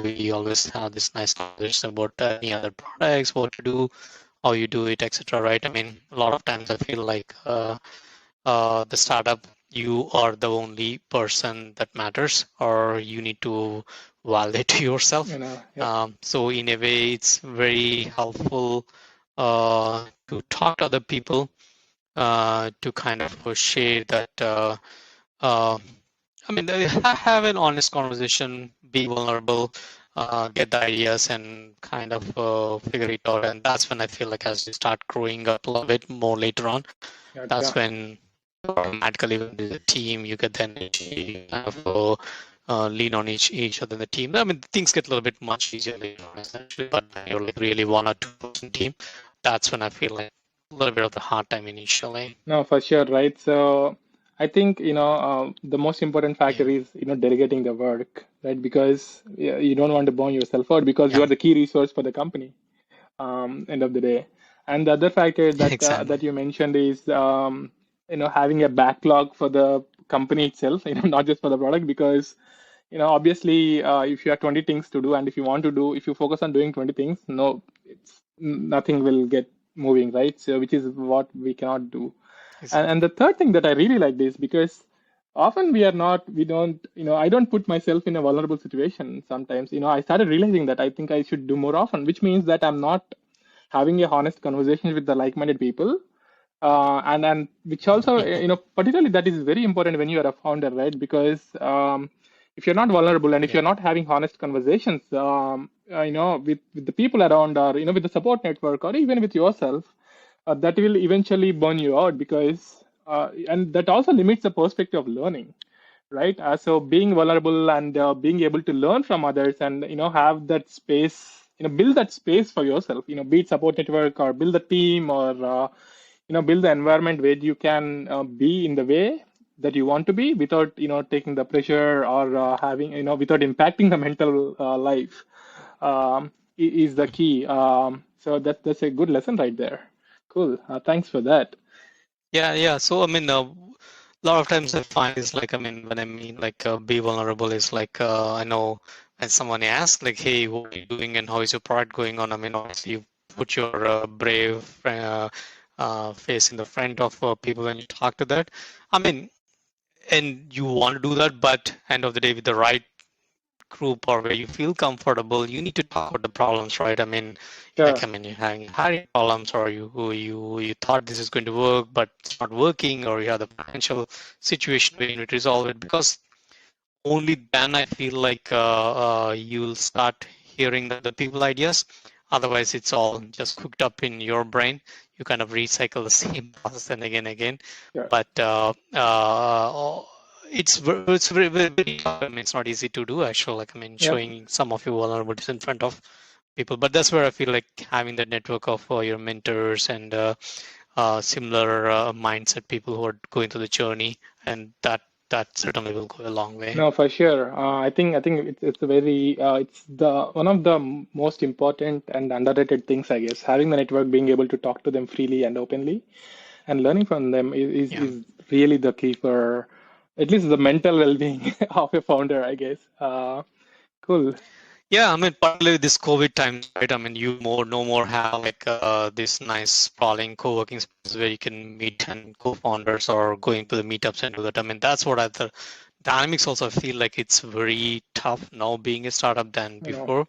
we always have this nice conversation about any other products, what to do, how you do it, etc. Right? I mean, a lot of times I feel like the startup, you are the only person that matters, or you need to validate yourself. Yep. So in a way, it's very helpful to talk to other people to kind of share that. Uh, I mean, have an honest conversation, be vulnerable, get the ideas, and kind of figure it out. And that's when I feel like as you start growing up a little bit more later on, that's Gotcha. when automatically when there's a team, you get the energy kind of lean on each other in the team. I mean, things get a little bit much easier later on, essentially. But when you're like really 1 or 2 person team, that's when I feel like a little bit of the hard time initially. No, for sure, right? So I think, the most important Yeah. factor is, delegating the work, right? Because yeah, you don't want to burn yourself out because you Yeah. are the key resource for the company, end of the day. And the other factor that Exactly. you mentioned is, having a backlog for the company itself, not just for the product, because, obviously, if you have 20 things to do, and if you focus on doing 20 things, no, nothing will get moving, right? So, which is what we cannot do. And Exactly. the third thing that I really like this, because often we don't, I don't put myself in a vulnerable situation sometimes. I started realizing that I think I should do more often, which means that I'm not having a honest conversation with the like-minded people. And which also, particularly that is very important when you are a founder, right? Because if you're not vulnerable and if Yeah. you're not having honest conversations, with the people around, or with the support network, or even with yourself, that will eventually burn you out, because and that also limits the perspective of learning, right? So being vulnerable and being able to learn from others, and have that space, build that space for yourself, be it support network, or build a team, or build the environment where you can be in the way that you want to be, without taking the pressure, or having, without impacting the mental life, is the key. So that's a good lesson right there. Cool. Thanks for that. Yeah. So I mean, a lot of times I find is like, I mean, when I mean like be vulnerable is like, I know when someone asks like, hey, what are you doing and how is your product going on? I mean, obviously you put your brave face in the front of people when you talk to that. I mean, and you want to do that, but end of the day with the right group or where you feel comfortable, you need to talk about the problems, right? I mean, like, Sure. I mean, you're having hiring problems, or you thought this is going to work, but it's not working, or you have the financial situation where you need to resolve it. Because only then I feel like you'll start hearing the people ideas. Otherwise, it's all just cooked up in your brain. You kind of recycle the same process and again. Sure. But it's very tough. I mean, it's not easy to do actually. Like, I mean, Yep. showing some of your vulnerabilities in front of people. But that's where I feel like having that network of your mentors and similar mindset people who are going through the journey, and that certainly will go a long way. No, for sure. I think it's a very it's the one of the most important and underrated things, I guess. Having the network, being able to talk to them freely and openly, and learning from them Yeah. is really the key for at least the mental well-being of a founder, I guess. Cool. Yeah, I mean, particularly this COVID times, right? I mean, you no more have like this nice sprawling co-working space where you can meet and co-founders or going to the meetups and do that. I mean, that's what the dynamics also feel like it's very tough now being a startup than You know, before,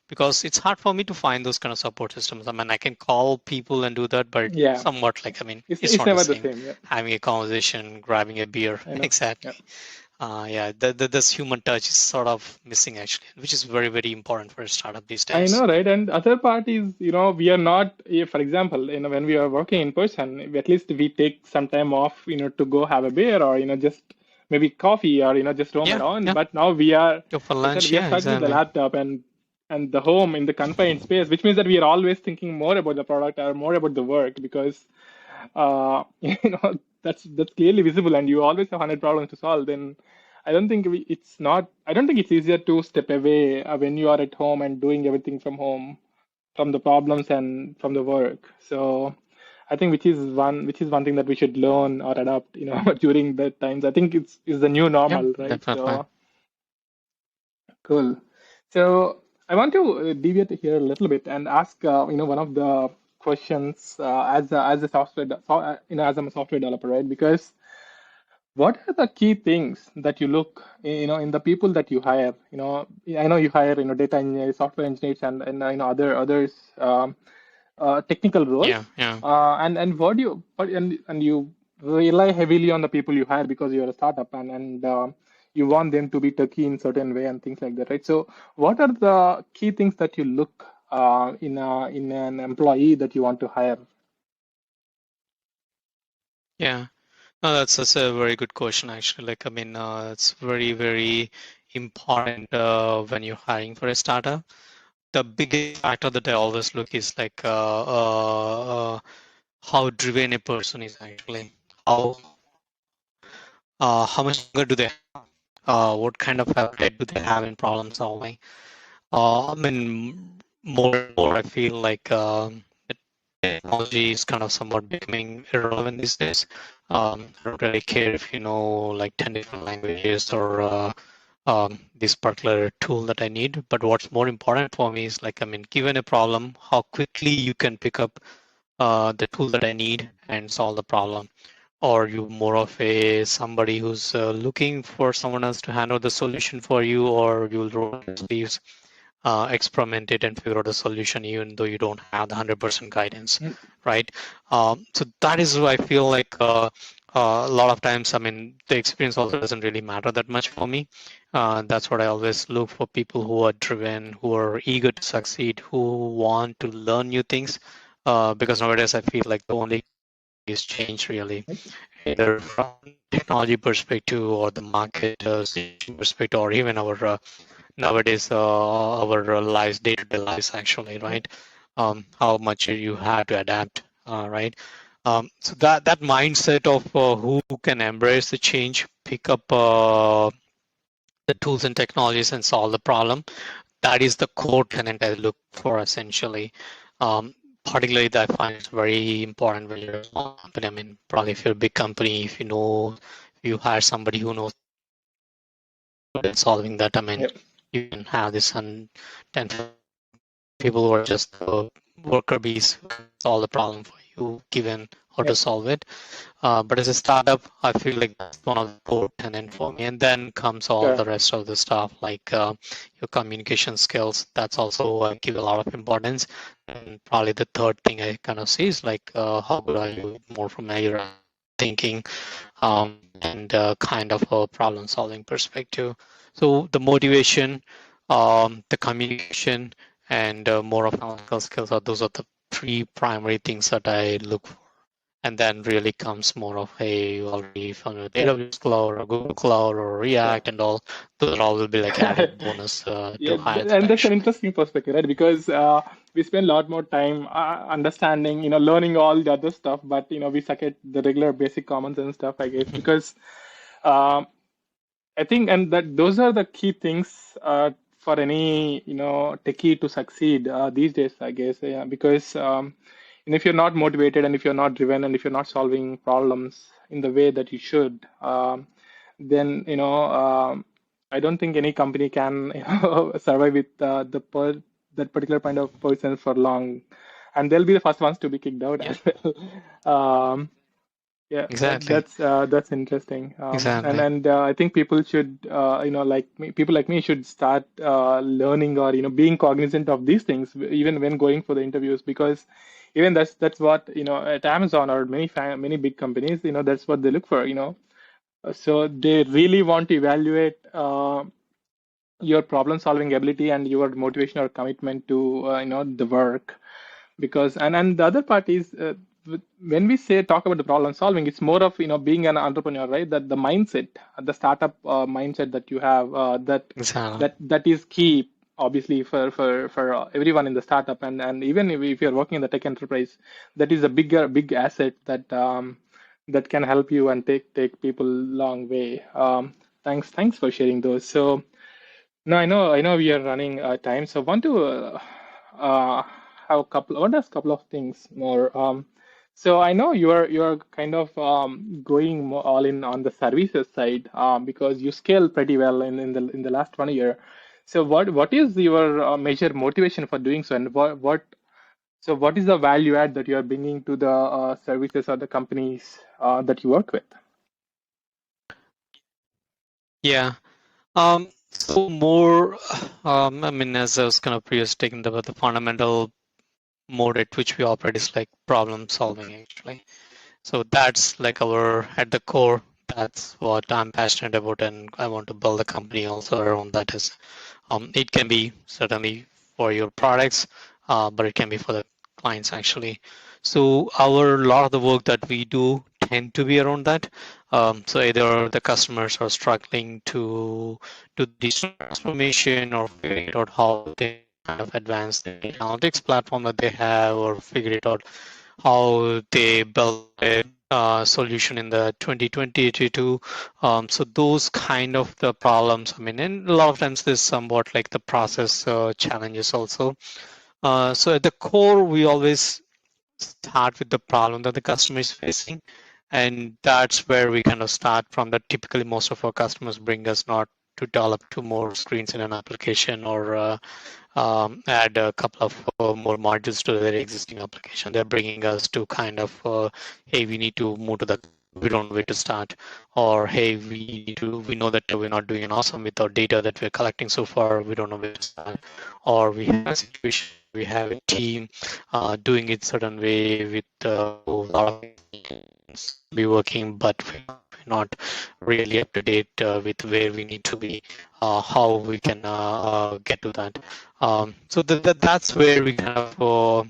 because it's hard for me to find those kind of support systems. I mean, I can call people and do that, but yeah, somewhat like, I mean, it's it's not the never the same. same. Yeah, Having a conversation, grabbing a beer, I know. Yeah. exactly. Yeah, this human touch is sort of missing actually, which is very important for a startup these I days. know, right? And other part is, we are not, for example, when we are working in person, at least we take some time off, to go have a beer or, just maybe coffee or, just roam Yeah, around. yeah. But now we are, Go for I said, lunch. we are Yeah, stuck with the exactly. laptop and the home in the confined space, which means that we are always thinking more about the product or more about the work because, that's clearly visible and you always have 100 problems to solve. Then I don't think it's easier to step away when you are at home and doing everything from home, from the problems and from the work. So I think which is one thing that we should learn or adapt, during the times. I think it's the new Yeah, normal, right? definitely. So cool. So I want to deviate here a little bit and ask, one of the questions as a software, as I'm a software developer, right? Because what are the key things that you look, in the people that you hire? I know you hire, data engineers, software engineers, and others, technical Yeah, roles. yeah. And and you rely heavily on the people you hire because you're a startup and you want them to be techy in certain way and things like that, right? So what are the key things that you look in an employee that you want to hire? Yeah. No, that's a very good question actually. Like, I mean, it's very important when you're hiring for a startup. The biggest factor that I always look is like how driven a person is actually. How much hunger do they have? What kind of appetite do they have in problem solving? I mean, more and more, I feel like technology is kind of somewhat becoming irrelevant these days. I don't really care if you know like 10 different languages or this particular tool that I need. But what's more important for me is like, I mean, given a problem, how quickly you can pick up the tool that I need and solve the problem. Or you more of a somebody who's looking for someone else to handle the solution for you, or you'll roll up your sleeves, experiment it and figure out the solution even though you don't have the 100% guidance, Mm, right? So that is why I feel like a lot of times, I mean, the experience also doesn't really matter that much for me. That's what I always look for: people who are driven, who are eager to succeed, who want to learn new things, because nowadays I feel like the only is change really, either from technology perspective or the market situation perspective, or even our nowadays our lives, day-to-day lives actually, right? How much you have to adapt, right? So that mindset of who can embrace the change, pick up the tools and technologies and solve the problem, that is the core tenant I look for essentially. particularly that I find it's very important when you're a small company. I mean, probably if you're a big company, if you hire somebody who knows solving that, I mean, Yep. you can have this 10 people who are just worker bees who can solve the problem for you, given how to Yep. solve it. But as a startup, I feel like that's one of the core tenant for me. And then comes all the Correct. rest of the stuff, like your communication skills. That's also give a lot of importance. And probably the third thing I kind of see is like how good are you more from a thinking and kind of a problem solving perspective. So the motivation, the communication, and more of analytical skills those are the three primary things that I look for. And then really comes more of, hey, you already familiar with Yep. AWS Cloud or Google Cloud or Yeah. React and all. Those all will be like added bonus Yeah, to hire and that that's an actually. interesting perspective, right? Because we spend a lot more time understanding, learning all the other stuff, but we suck at the regular basic common sense stuff, I guess. Because um, I think, and that those are the key things for any techie to succeed these days, I guess. Yeah, because and if you're not motivated, and if you're not driven, and if you're not solving problems in the way that you should, then I don't think any company can survive with that particular kind of person for long, and they'll be the first ones to be kicked out Yeah, as well. Um, yeah, exactly. that's interesting. Exactly. And I think people should, like me, people like me should start learning or being cognizant of these things even when going for the interviews, because even that's what at Amazon or many big companies, that's what they look for. So they really want to evaluate your problem solving ability and your motivation or commitment to the work, because and the other part is when we say talk about the problem solving, it's more of being an entrepreneur, right? That the mindset, the startup mindset that you have, Exactly. that is key, obviously, for everyone in the startup, and even if you're working in the tech enterprise, that is a big asset that can help you and take people long way. Thanks for sharing those. So no, I know we are running time, so I want to uh, have a couple. I want to ask a couple of things more. So I know you are kind of going more all in on the services side, because you scale pretty well in the last 1 year. So what is your major motivation for doing so, and what is the value add that you are bringing to the services or the companies that you work with? Yeah. So more, I mean, as I was kind of previously taking about the fundamental mode at which we operate is like problem solving actually. So that's like our at the core. That's what I'm passionate about, and I want to build a company also around that. Is it can be certainly for your products, but it can be for the clients actually. So our lot of the work that we do tend to be around that. So either the customers are struggling to do digital transformation or figure out how they kind of advance the analytics platform that they have, or figure it out how they build a solution in the 2022. So those kind of the problems, I mean, and a lot of times there's somewhat like the process challenges also. So at the core, we always start with the problem that the customer is facing. And that's where we kind of start from that. Typically, most of our customers bring us not to develop two more screens in an application or add a couple of more modules to their existing application. They're bringing us to kind of, hey, we need to move to the, we don't know where to start, or hey, we know that we're not doing an awesome with our data that we're collecting so far. We don't know where to start, or we have a situation, we have a team doing it certain way with a lot of things be working, but we're not really up to date with where we need to be, how we can get to that. So that's where we kind of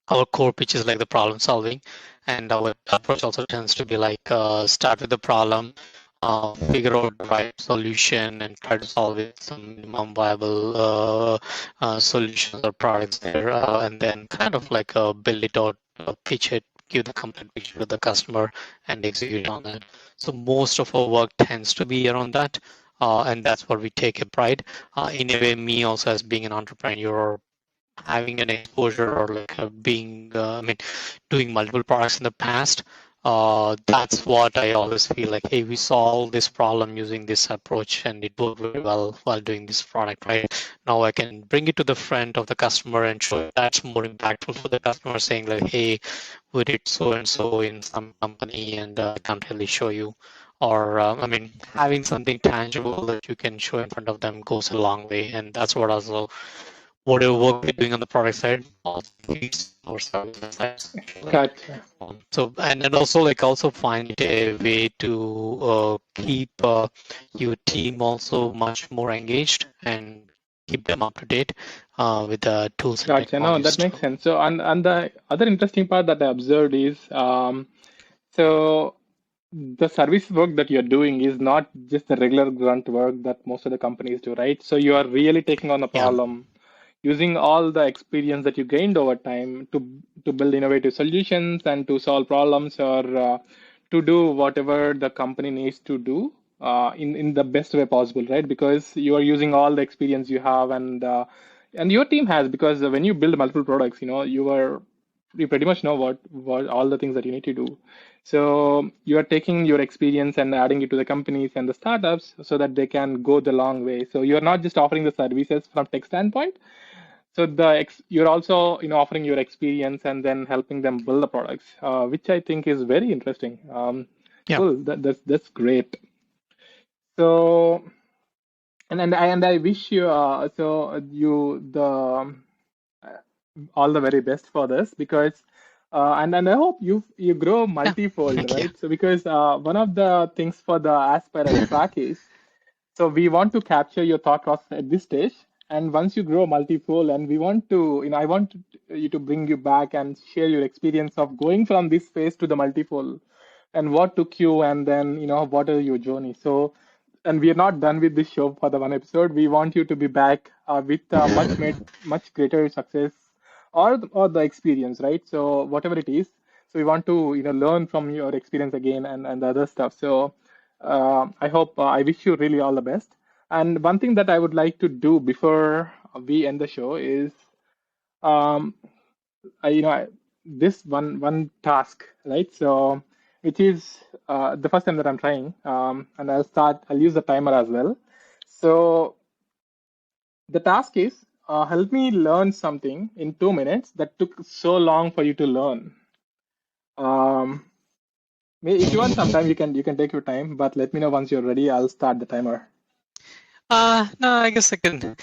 our core pitch is like the problem solving, and our approach also tends to be like start with the problem, figure out the right solution, and try to solve it some minimum viable solutions or products there, and then kind of like build it out, pitch it, give the complete picture to the customer, and execute on that. So most of our work tends to be around that. And that's what we take a pride in a way. Me also, as being an entrepreneur, having an exposure or like being, doing multiple products in the past. That's what I always feel like, hey, we solved this problem using this approach and it worked very well while doing this product, right? Now I can bring it to the front of the customer and show it. That's more impactful for the customer, saying like, hey, we did so and so in some company and I can't really show you. Or, having something tangible that you can show in front of them goes a long way. And that's what also whatever work we're doing on the product side, also leads our service sides actually. Gotcha. So and also like also find it a way to keep your team also much more engaged and keep them up to date with the tools and Gotcha. No, that technologies makes too. sense. So, and the other interesting part that I observed is, so the service work that you're doing is not just the regular grunt work that most of the companies do, right? So you are really taking on a Yeah, problem, using all the experience that you gained over time to build innovative solutions and to solve problems or to do whatever the company needs to do in the best way possible, right? Because you are using all the experience you have and your team has, because when you build multiple products, you pretty much know what all the things that you need to do. So you are taking your experience and adding it to the companies and the startups so that they can go the long way. So you're not just offering the services from tech standpoint. So you're also offering your experience and then helping them build the products, which I think is very interesting. yeah, Cool. That's great. So and I wish you all the very best for this, because and I hope you grow yeah. multifold, Thank you. right? So because one of the things for the Aspirers track is, so we want to capture your thought process at this stage, and once you grow multifold, and we want to, I want you to bring you back and share your experience of going from this phase to the multifold, and what took you, and then what are your journey. So, and we are not done with this show for the one episode. We want you to be back with much greater success or the experience, right? So whatever it is, so we want to learn from your experience again and the other stuff. So I wish you really all the best. And one thing that I would like to do before we end the show is, um, this one task, right? So, which is the first time that I'm trying, and I'll use the timer as well. So the task is, help me learn something in 2 minutes that took so long for you to learn. Um, if you want some time, you can take your time, but let me know once you're ready. I'll start the timer. No, I guess I can.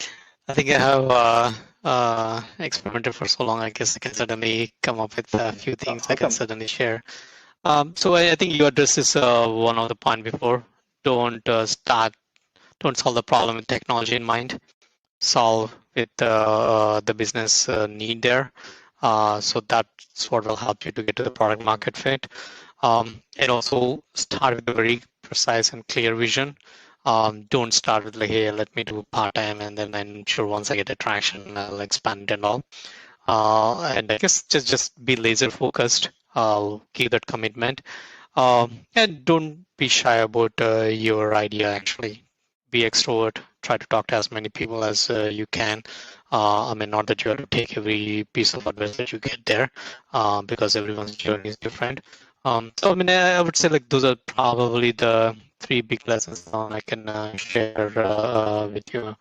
I think I have experimented for so long. I guess I can certainly come up with a few things I can Awesome. certainly share. So I think you addressed this one of the point before. Don't don't solve the problem with technology in mind. Solve with the business need there. So that's what will help you to get to the product market fit. And also start with a very precise and clear vision. Don't start with like, hey, let me do part time, and then I'm sure once I get the traction, I'll expand and all. And I guess just be laser focused. Keep that commitment, and don't be shy about your idea. Actually, be extrovert. Try to talk to as many people as you can. Not that you have to take every piece of advice that you get there, because everyone's journey is different. I would say like those are probably the three big lessons I can share with you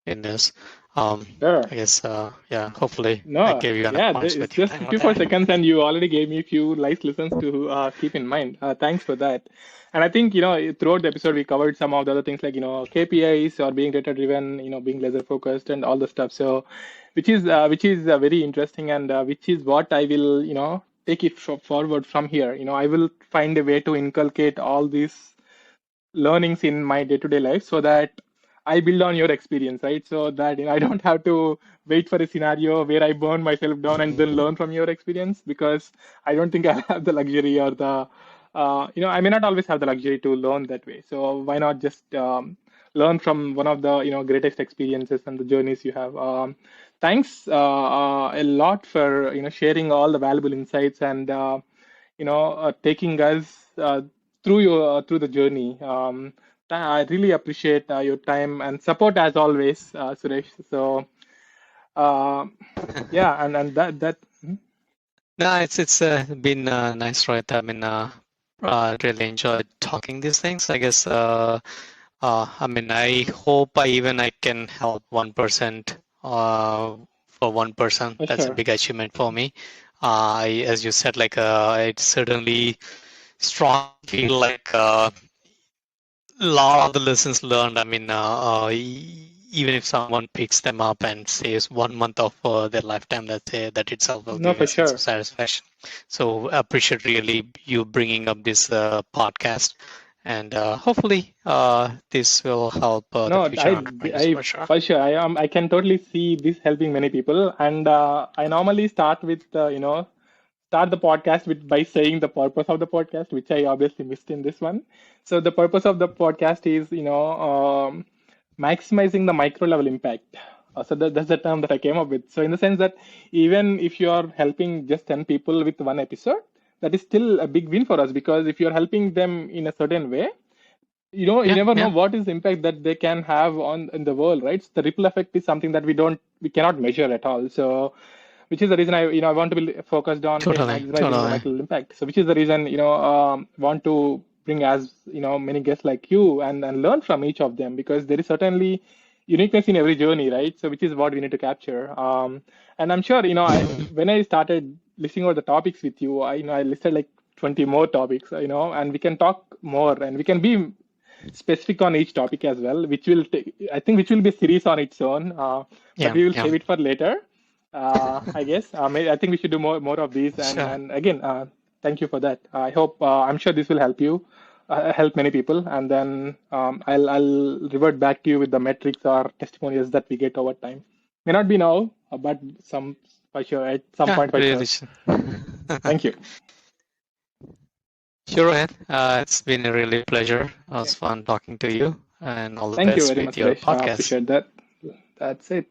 in this. Sure. I guess, yeah, hopefully I No, gave you enough yeah, points it's with your just time on 54 that. seconds, and you already gave me a few life lessons to keep in mind. Thanks for that. And I think, throughout the episode, we covered some of the other things like, KPIs or being data driven, being laser focused and all the stuff. So, which is very interesting, and which is what I will, take it forward from here. I will find a way to inculcate all these learnings in my day-to-day life so that I build on your experience, right? So that I don't have to wait for a scenario where I burn myself down and then learn from your experience, because I don't think I have the luxury or I may not always have the luxury to learn that way. So why not just learn from one of the greatest experiences and the journeys you have. Thanks a lot for sharing all the valuable insights and taking us through the journey. I really appreciate your time and support as always, Suresh. So Yeah, and that. No, it's been nice, right? I mean, really enjoyed talking these things. I guess. I mean, I hope I can help 1%. For one person, For that's a sure. big achievement for me. As you said, like it certainly strong feel like a lot of the lessons learned. I mean, even if someone picks them up and saves 1 month of their lifetime, that itself will No, give you for a sense of sure. satisfaction. So I appreciate really you bringing up this podcast, and hopefully this will help the No, future entrepreneurs I for sure. for sure. I can totally see this helping many people. And I normally start with start the podcast with by saying the purpose of the podcast, which I obviously missed in this one. So the purpose of the podcast is maximizing the micro level impact. So that's the term that I came up with. So in the sense that even if you are helping just 10 people with one episode, that is still a big win for us, because if you're helping them in a certain way, you Yeah, never know yeah, what is the impact that they can have on in the world, right? So the ripple effect is something that we cannot measure at all. So which is the reason I want to be focused on totally, maximizing the totally. micro impact. So which is the reason want to bring as many guests like you, and learn from each of them, because there is certainly uniqueness in every journey, right? So which is what we need to capture. And I'm sure when I started listing out the topics with you, I listed like 20 more topics, and we can talk more, and we can be specific on each topic as well, which will which will be a series on its own. But Yeah, we will yeah, save it for later. I guess. I think we should do more of these. sure. And again, thank you for that. I hope I'm sure this will help you, help many people, and then I'll revert back to you with the metrics or testimonials that we get over time. May not be now, but some for sure at some Yeah, point for really. sure. Thank you. Sure, Ed. It's been a really pleasure. It was fun talking to you, and all the Thank you best very with much, your Suresh. podcast. Appreciate that. That's it.